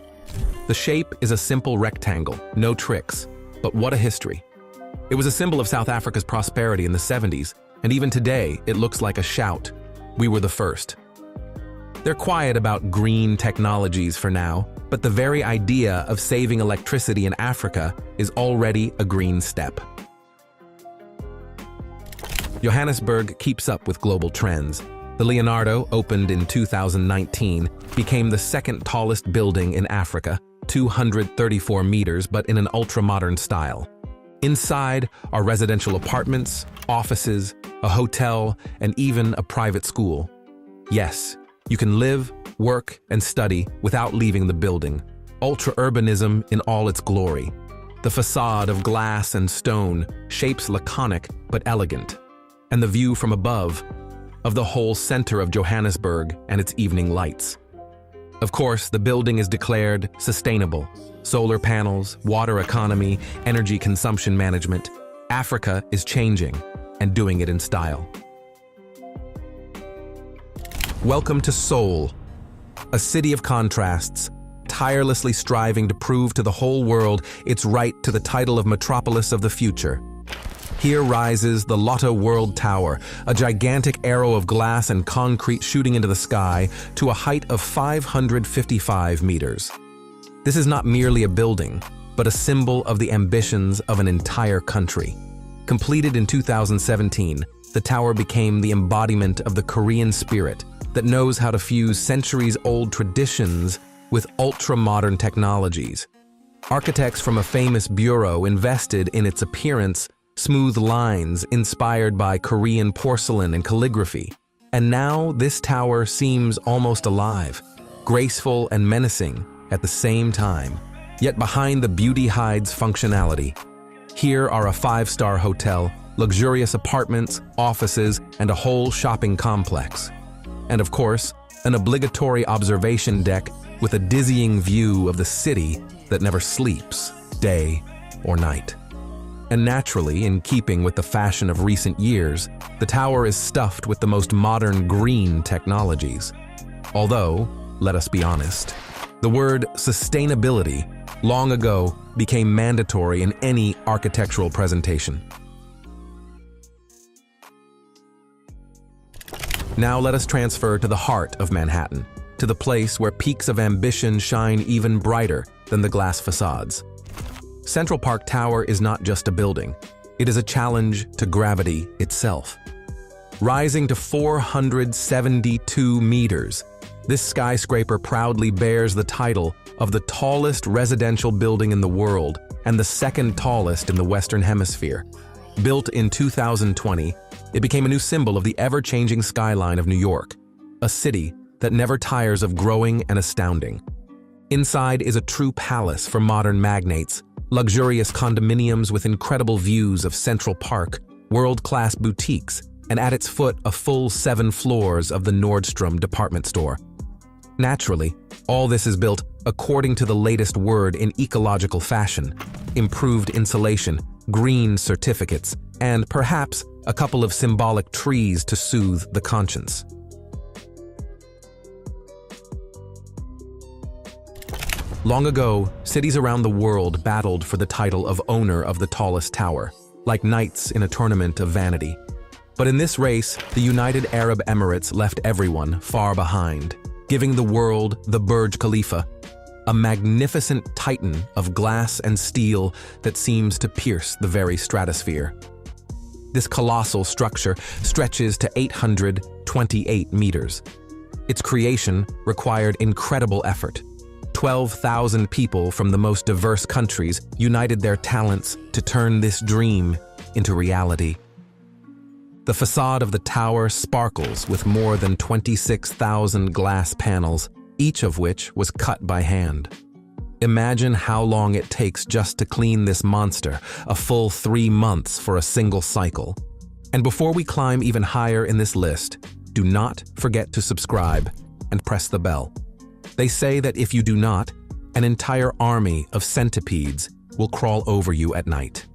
The shape is a simple rectangle, no tricks, but what a history. It was a symbol of South Africa's prosperity in the 70s, and even today, it looks like a shout. We were the first. They're quiet about green technologies for now, but the very idea of saving electricity in Africa is already a green step. Johannesburg keeps up with global trends. The Leonardo, opened in 2019, became the second tallest building in Africa, 234 meters, but in an ultra-modern style. Inside are residential apartments, offices, a hotel, and even a private school. Yes, you can live, work, and study without leaving the building. Ultra-urbanism in all its glory. The facade of glass and stone, shapes laconic but elegant. And the view from above of the whole center of Johannesburg and its evening lights. Of course, the building is declared sustainable. Solar panels, water economy, energy consumption management. Africa is changing and doing it in style. Welcome to Seoul, a city of contrasts, tirelessly striving to prove to the whole world its right to the title of Metropolis of the Future. Here rises the Lotte World Tower, a gigantic arrow of glass and concrete shooting into the sky to a height of 555 meters. This is not merely a building, but a symbol of the ambitions of an entire country. Completed in 2017, the tower became the embodiment of the Korean spirit that knows how to fuse centuries-old traditions with ultra-modern technologies. Architects from a famous bureau invested in its appearance, smooth lines inspired by Korean porcelain and calligraphy. And now this tower seems almost alive. graceful and menacing at the same time. Yet behind the beauty hides functionality. Here are a 5-star hotel, luxurious apartments, offices, and a whole shopping complex. And of course, an obligatory observation deck with a dizzying view of the city that never sleeps, day or night. And naturally, in keeping with the fashion of recent years, the tower is stuffed with the most modern green technologies. Although, let us be honest, the word sustainability long ago became mandatory in any architectural presentation. Now let us transfer to the heart of Manhattan, to the place where peaks of ambition shine even brighter than the glass facades. Central Park Tower is not just a building, it is a challenge to gravity itself. Rising to 472 meters, this skyscraper proudly bears the title of the tallest residential building in the world and the second tallest in the Western Hemisphere. Built in 2020, it became a new symbol of the ever-changing skyline of New York, a city that never tires of growing and astounding. Inside is a true palace for modern magnates, luxurious condominiums with incredible views of Central Park, world-class boutiques, and at its foot a full 7 floors of the Nordstrom department store. Naturally, all this is built according to the latest word in ecological fashion: improved insulation, green certificates, and perhaps a couple of symbolic trees to soothe the conscience. Long ago, cities around the world battled for the title of owner of the tallest tower, like knights in a tournament of vanity. But in this race, the United Arab Emirates left everyone far behind, giving the world the Burj Khalifa, a magnificent titan of glass and steel that seems to pierce the very stratosphere. This colossal structure stretches to 828 meters. Its creation required incredible effort. 12,000 people from the most diverse countries united their talents to turn this dream into reality. The facade of the tower sparkles with more than 26,000 glass panels, each of which was cut by hand. Imagine how long it takes just to clean this monster, a full 3 months for a single cycle. And before we climb even higher in this list, do not forget to subscribe and press the bell. They say that if you do not, an entire army of centipedes will crawl over you at night.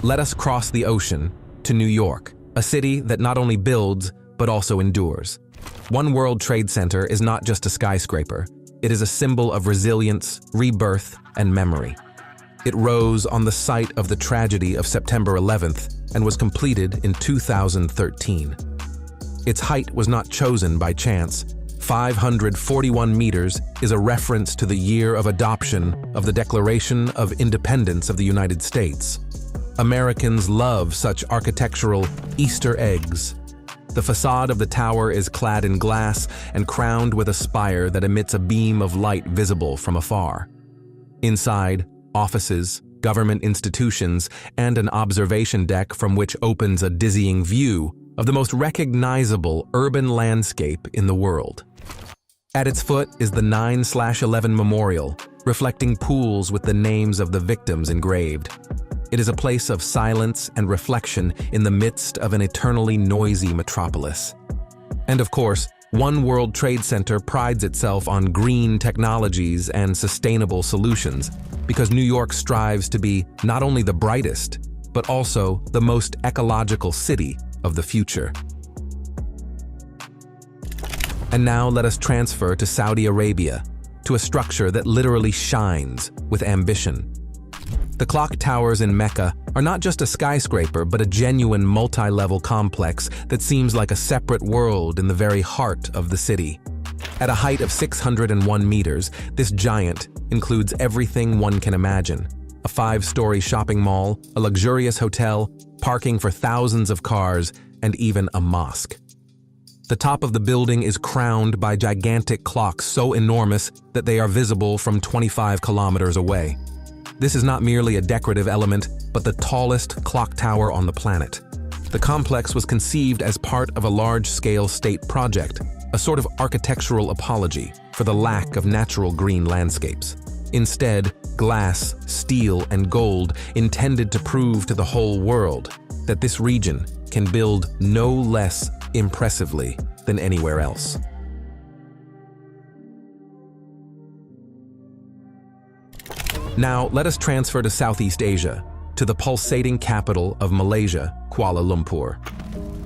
Let us cross the ocean to New York, a city that not only builds, but also endures. One World Trade Center is not just a skyscraper. It is a symbol of resilience, rebirth, and memory. It rose on the site of the tragedy of September 11th and was completed in 2013. Its height was not chosen by chance. 541 meters is a reference to the year of adoption of the Declaration of Independence of the United States. Americans love such architectural Easter eggs. The facade of the tower is clad in glass and crowned with a spire that emits a beam of light visible from afar. Inside, offices, government institutions, and an observation deck from which opens a dizzying view of the most recognizable urban landscape in the world. At its foot is the 9/11 memorial, reflecting pools with the names of the victims engraved. It is a place of silence and reflection in the midst of an eternally noisy metropolis. And of course, One World Trade Center prides itself on green technologies and sustainable solutions because New York strives to be not only the brightest, but also the most ecological city of the future. And now let us transfer to Saudi Arabia, to a structure that literally shines with ambition. The clock towers in Mecca are not just a skyscraper, but a genuine multi-level complex that seems like a separate world in the very heart of the city. At a height of 601 meters, this giant includes everything one can imagine: a 5-story shopping mall, a luxurious hotel, parking for thousands of cars, and even a mosque. The top of the building is crowned by gigantic clocks so enormous that they are visible from 25 kilometers away. This is not merely a decorative element, but the tallest clock tower on the planet. The complex was conceived as part of a large-scale state project, a sort of architectural apology for the lack of natural green landscapes. Instead, glass, steel, and gold intended to prove to the whole world that this region can build no less impressively than anywhere else. Now, let us transfer to Southeast Asia, to the pulsating capital of Malaysia, Kuala Lumpur.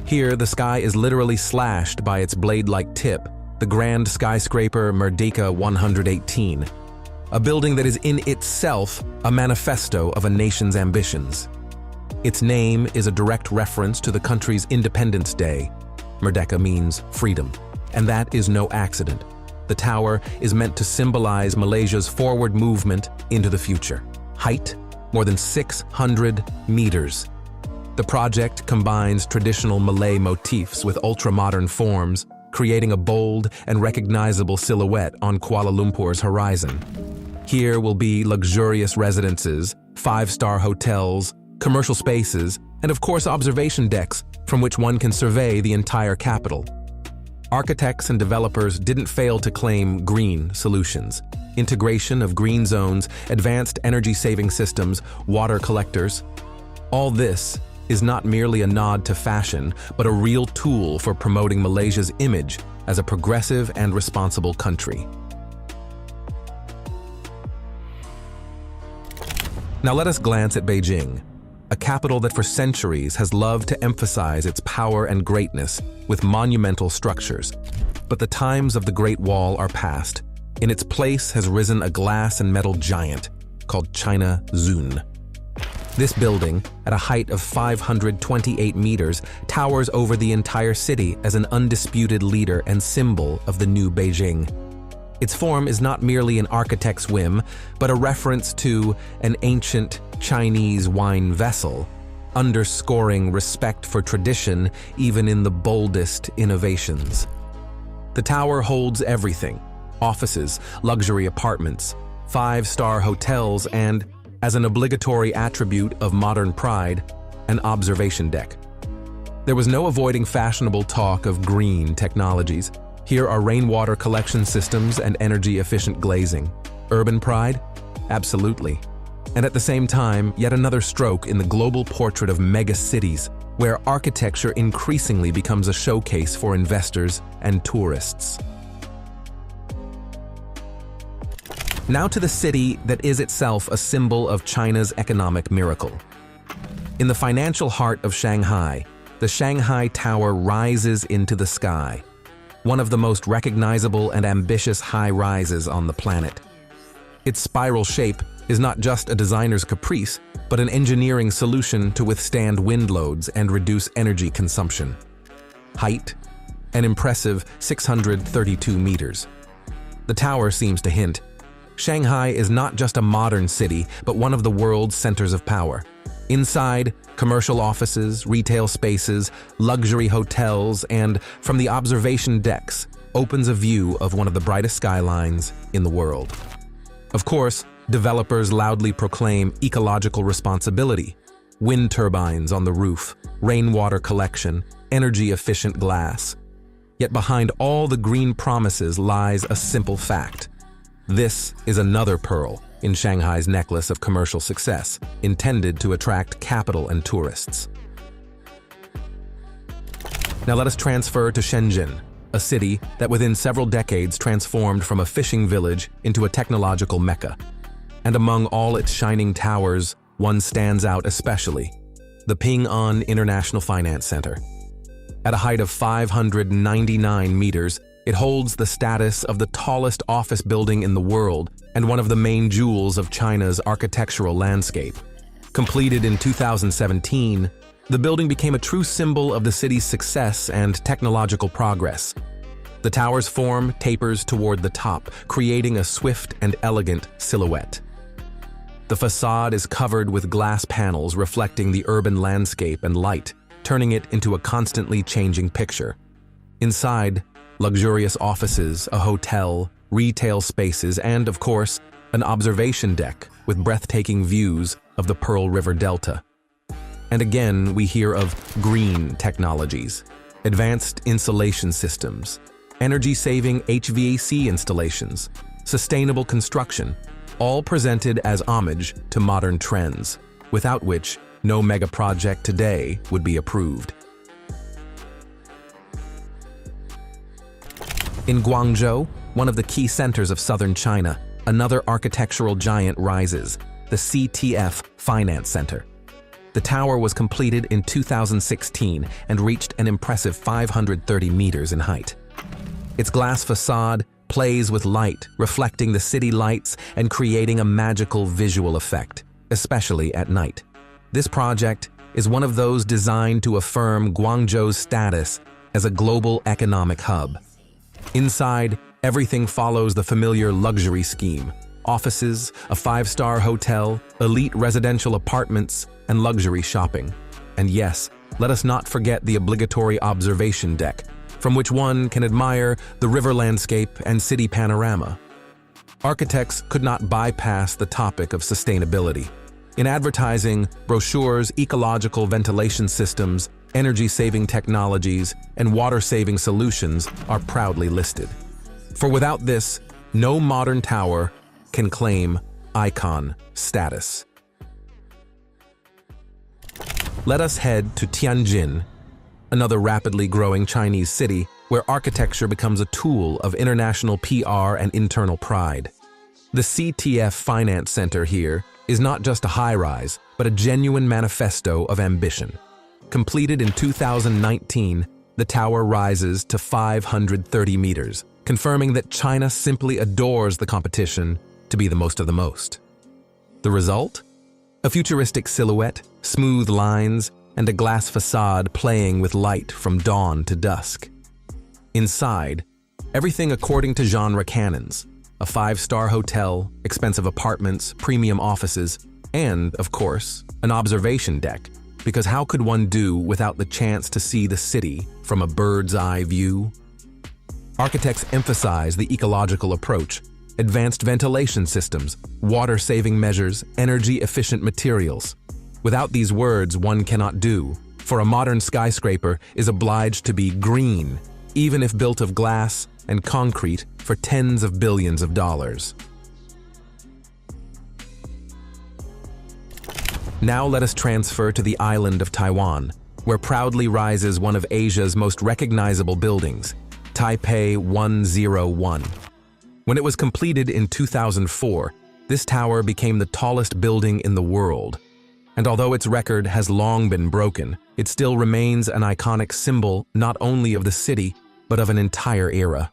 Here, the sky is literally slashed by its blade-like tip, the grand skyscraper Merdeka 118, a building that is in itself a manifesto of a nation's ambitions. Its name is a direct reference to the country's Independence Day. Merdeka means freedom, and that is no accident. The tower is meant to symbolize Malaysia's forward movement into the future. Height, more than 600 meters. The project combines traditional Malay motifs with ultra-modern forms, creating a bold and recognizable silhouette on Kuala Lumpur's horizon. Here will be luxurious residences, five-star hotels, commercial spaces, and of course observation decks from which one can survey the entire capital. Architects and developers didn't fail to claim green solutions. Integration of green zones, advanced energy-saving systems, water collectors. All this is not merely a nod to fashion, but a real tool for promoting Malaysia's image as a progressive and responsible country. Now let us glance at Beijing, a capital that for centuries has loved to emphasize its power and greatness with monumental structures. But the times of the Great Wall are past. In its place has risen a glass and metal giant called China Zun. This building, at a height of 528 meters, towers over the entire city as an undisputed leader and symbol of the new Beijing. Its form is not merely an architect's whim, but a reference to an ancient Chinese wine vessel, underscoring respect for tradition even in the boldest innovations. The tower holds everything: offices, luxury apartments, five-star hotels, and, as an obligatory attribute of modern pride, an observation deck. There was no avoiding fashionable talk of green technologies. Here are rainwater collection systems and energy-efficient glazing. Urban pride? Absolutely. And at the same time, yet another stroke in the global portrait of mega-cities, where architecture increasingly becomes a showcase for investors and tourists. Now to the city that is itself a symbol of China's economic miracle. In the financial heart of Shanghai, the Shanghai Tower rises into the sky, one of the most recognizable and ambitious high-rises on the planet. Its spiral shape is not just a designer's caprice, but an engineering solution to withstand wind loads and reduce energy consumption. Height, an impressive 632 meters. The tower seems to hint, Shanghai is not just a modern city, but one of the world's centers of power. Inside, commercial offices, retail spaces, luxury hotels, and, from the observation decks, opens a view of one of the brightest skylines in the world. Of course, developers loudly proclaim ecological responsibility: wind turbines on the roof, rainwater collection, energy-efficient glass. Yet behind all the green promises lies a simple fact. This is another pearl in Shanghai's necklace of commercial success, intended to attract capital and tourists. Now let us transfer to Shenzhen, a city that within several decades transformed from a fishing village into a technological mecca. And among all its shining towers, one stands out especially: the Ping An International Finance Center. At a height of 599 meters, it holds the status of the tallest office building in the world and one of the main jewels of China's architectural landscape. Completed in 2017, the building became a true symbol of the city's success and technological progress. The tower's form tapers toward the top, creating a swift and elegant silhouette. The facade is covered with glass panels reflecting the urban landscape and light, turning it into a constantly changing picture. Inside, luxurious offices, a hotel, retail spaces, and, of course, an observation deck with breathtaking views of the Pearl River Delta. And again, we hear of green technologies, advanced insulation systems, energy-saving HVAC installations, sustainable construction, all presented as homage to modern trends, without which no mega project today would be approved. In Guangzhou, one of the key centers of southern China, another architectural giant rises, the CTF Finance Center. The tower was completed in 2016 and reached an impressive 530 meters in height. Its glass facade plays with light, reflecting the city lights and creating a magical visual effect, especially at night. This project is one of those designed to affirm Guangzhou's status as a global economic hub. Inside, everything follows the familiar luxury scheme: offices, a five-star hotel, elite residential apartments, and luxury shopping. And yes, let us not forget the obligatory observation deck, from which one can admire the river landscape and city panorama. Architects could not bypass the topic of sustainability. In advertising, brochures, ecological ventilation systems, energy-saving technologies, and water-saving solutions are proudly listed. For without this, no modern tower can claim icon status. Let us head to Tianjin, another rapidly growing Chinese city where architecture becomes a tool of international PR and internal pride. The CTF Finance Center here is not just a high-rise, but a genuine manifesto of ambition. Completed in 2019, the tower rises to 530 meters, confirming that China simply adores the competition to be the most of the most. The result? A futuristic silhouette, smooth lines, and a glass facade playing with light from dawn to dusk. Inside, everything according to genre canons: a five-star hotel, expensive apartments, premium offices, and, of course, an observation deck, because how could one do without the chance to see the city from a bird's-eye view? Architects emphasize the ecological approach: advanced ventilation systems, water-saving measures, energy-efficient materials. Without these words, one cannot do, for a modern skyscraper is obliged to be green, even if built of glass and concrete for tens of billions of dollars. Now let us transfer to the island of Taiwan, where proudly rises one of Asia's most recognizable buildings, Taipei 101. When it was completed in 2004, this tower became the tallest building in the world. And although its record has long been broken, it still remains an iconic symbol not only of the city, but of an entire era.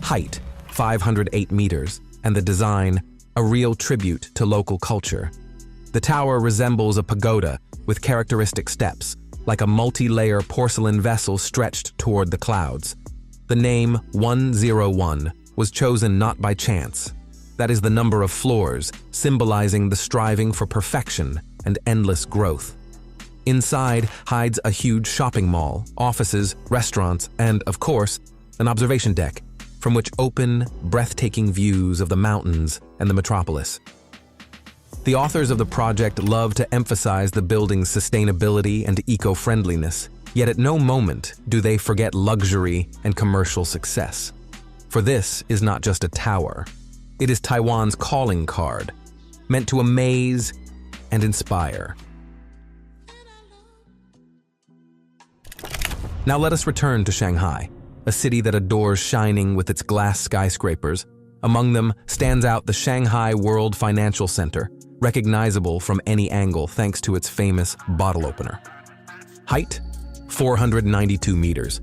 Height, 508 meters, and the design, a real tribute to local culture. The tower resembles a pagoda with characteristic steps, like a multi-layer porcelain vessel stretched toward the clouds. The name 101 was chosen not by chance. That is the number of floors, symbolizing the striving for perfection and endless growth. Inside hides a huge shopping mall, offices, restaurants, and, of course, an observation deck, from which open, breathtaking views of the mountains and the metropolis. The authors of the project love to emphasize the building's sustainability and eco-friendliness, yet at no moment do they forget luxury and commercial success. For this is not just a tower. It is Taiwan's calling card, meant to amaze and inspire. Now let us return to Shanghai, a city that adores shining with its glass skyscrapers. Among them stands out the Shanghai World Financial Center, recognizable from any angle thanks to its famous bottle opener. Height, 492 meters.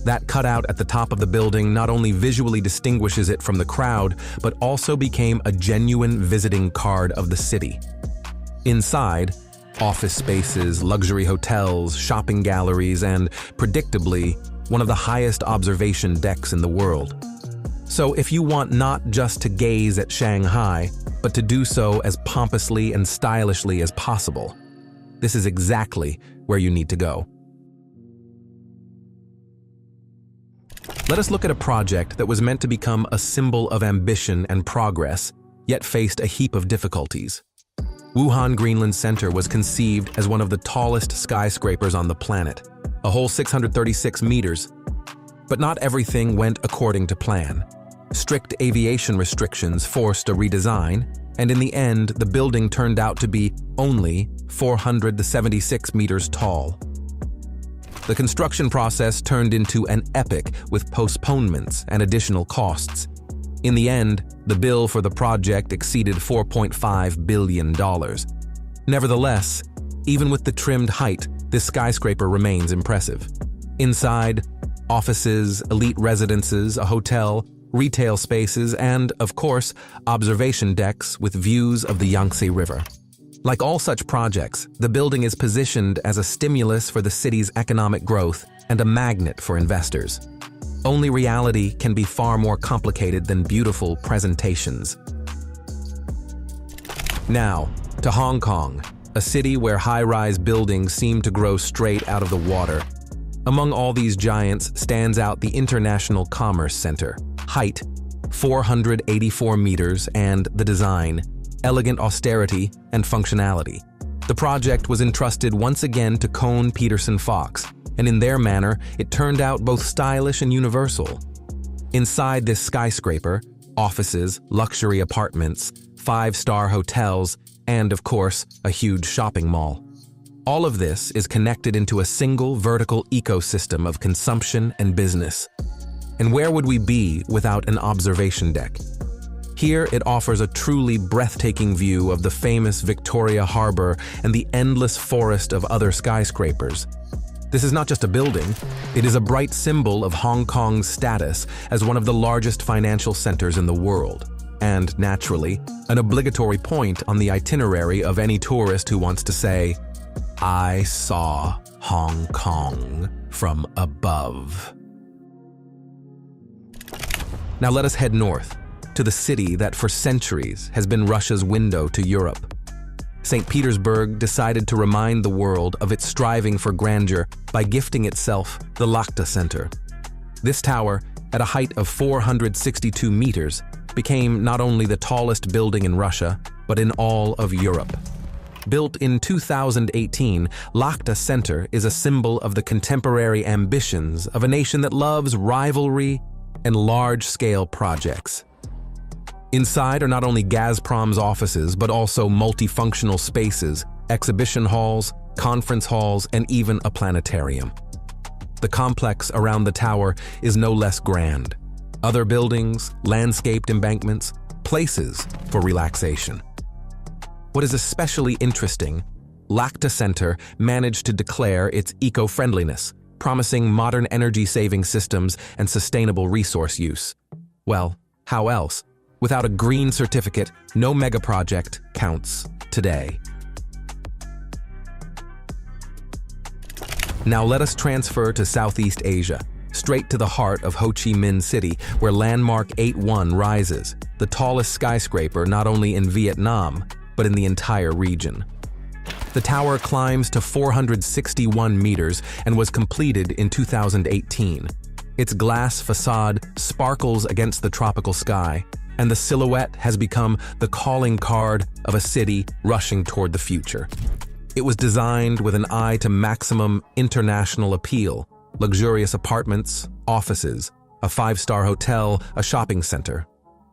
That cutout at the top of the building not only visually distinguishes it from the crowd, but also became a genuine visiting card of the city. Inside, office spaces, luxury hotels, shopping galleries, and, predictably, one of the highest observation decks in the world. So if you want not just to gaze at Shanghai, but to do so as pompously and stylishly as possible, this is exactly where you need to go. Let us look at a project that was meant to become a symbol of ambition and progress, yet faced a heap of difficulties. Wuhan Greenland Center was conceived as one of the tallest skyscrapers on the planet, a whole 636 meters. But not everything went according to plan. Strict aviation restrictions forced a redesign, and in the end, the building turned out to be only 476 meters tall. The construction process turned into an epic with postponements and additional costs. In the end, the bill for the project exceeded $4.5 billion. Nevertheless, even with the trimmed height, this skyscraper remains impressive. Inside, offices, elite residences, a hotel, retail spaces, and, of course, observation decks with views of the Yangtze River. Like all such projects, the building is positioned as a stimulus for the city's economic growth and a magnet for investors. Only reality can be far more complicated than beautiful presentations. Now, to Hong Kong, a city where high-rise buildings seem to grow straight out of the water. Among all these giants stands out the International Commerce Center. Height, 484 meters, and the design, elegant austerity and functionality. The project was entrusted once again to Kohn Pedersen Fox, and in their manner, it turned out both stylish and universal. Inside this skyscraper, offices, luxury apartments, five-star hotels, and of course, a huge shopping mall. All of this is connected into a single vertical ecosystem of consumption and business. And where would we be without an observation deck? Here, it offers a truly breathtaking view of the famous Victoria Harbor and the endless forest of other skyscrapers. This is not just a building, it is a bright symbol of Hong Kong's status as one of the largest financial centers in the world, and, naturally, an obligatory point on the itinerary of any tourist who wants to say, "I saw Hong Kong from above." Now let us head north, to the city that for centuries has been Russia's window to Europe. St. Petersburg decided to remind the world of its striving for grandeur by gifting itself the Lakhta Center. This tower, at a height of 462 meters, became not only the tallest building in Russia, but in all of Europe. Built in 2018, Lakhta Center is a symbol of the contemporary ambitions of a nation that loves rivalry and large-scale projects. Inside are not only Gazprom's offices, but also multifunctional spaces, exhibition halls, conference halls, and even a planetarium. The complex around the tower is no less grand. Other buildings, landscaped embankments, places for relaxation. What is especially interesting, Lakhta Center managed to declare its eco-friendliness, promising modern energy-saving systems and sustainable resource use. Well, how else? Without a green certificate, no mega project counts today. Now let us transfer to Southeast Asia, straight to the heart of Ho Chi Minh City, where landmark 81 rises, the tallest skyscraper not only in Vietnam, but in the entire region. The tower climbs to 461 meters and was completed in 2018. Its glass facade sparkles against the tropical sky, and the silhouette has become the calling card of a city rushing toward the future. It was designed with an eye to maximum international appeal: luxurious apartments, offices, a five-star hotel, a shopping center.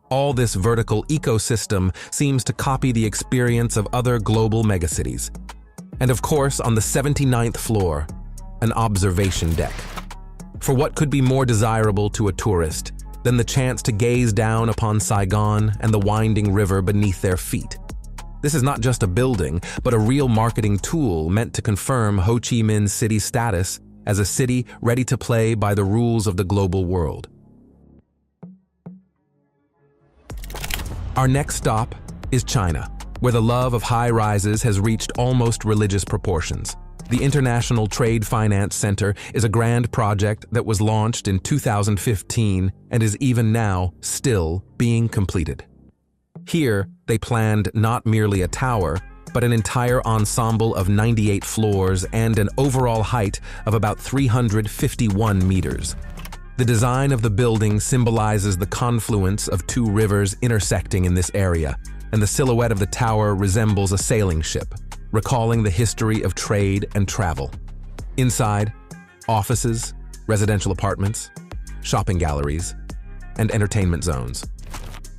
All this vertical ecosystem seems to copy the experience of other global megacities. And of course, on the 79th floor, an observation deck. For what could be more desirable to a tourist than the chance to gaze down upon Saigon and the winding river beneath their feet? This is not just a building, but a real marketing tool meant to confirm Ho Chi Minh City's status as a city ready to play by the rules of the global world. Our next stop is China, where the love of high rises has reached almost religious proportions. The International Trade Finance Center is a grand project that was launched in 2015 and is even now still being completed. Here, they planned not merely a tower, but an entire ensemble of 98 floors and an overall height of about 351 meters. The design of the building symbolizes the confluence of two rivers intersecting in this area, and the silhouette of the tower resembles a sailing ship, recalling the history of trade and travel. Inside, offices, residential apartments, shopping galleries, and entertainment zones.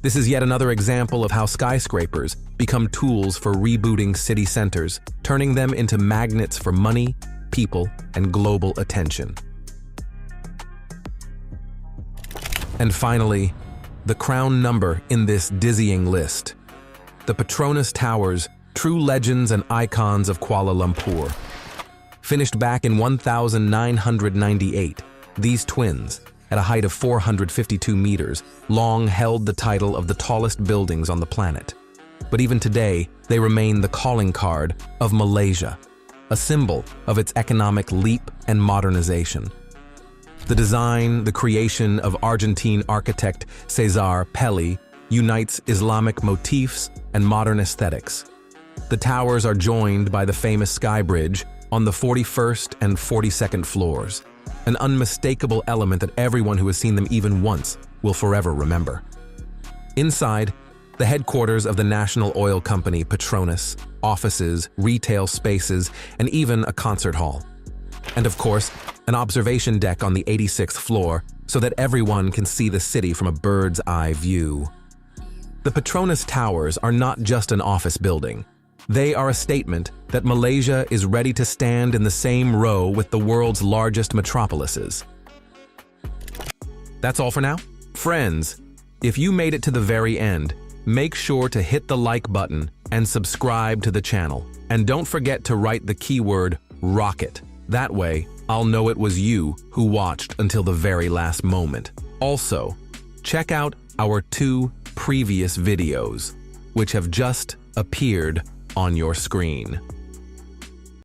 This is yet another example of how skyscrapers become tools for rebooting city centers, turning them into magnets for money, people, and global attention. And finally, the crown number in this dizzying list. The Petronas Towers, true legends and icons of Kuala Lumpur. Finished back in 1998, these twins, at a height of 452 meters, long held the title of the tallest buildings on the planet. But even today, they remain the calling card of Malaysia, a symbol of its economic leap and modernization. The design, the creation of Argentine architect Cesar Pelli unites Islamic motifs and modern aesthetics. The towers are joined by the famous Sky Bridge on the 41st and 42nd floors, an unmistakable element that everyone who has seen them even once will forever remember. Inside, the headquarters of the national oil company Petronas, offices, retail spaces, and even a concert hall. And of course, an observation deck on the 86th floor so that everyone can see the city from a bird's eye view. The Petronas Towers are not just an office building. They are a statement that Malaysia is ready to stand in the same row with the world's largest metropolises. That's all for now. Friends, if you made it to the very end, make sure to hit the like button and subscribe to the channel. And don't forget to write the keyword rocket. That way, I'll know it was you who watched until the very last moment. Also, check out our 2 previous videos, which have just appeared on your screen.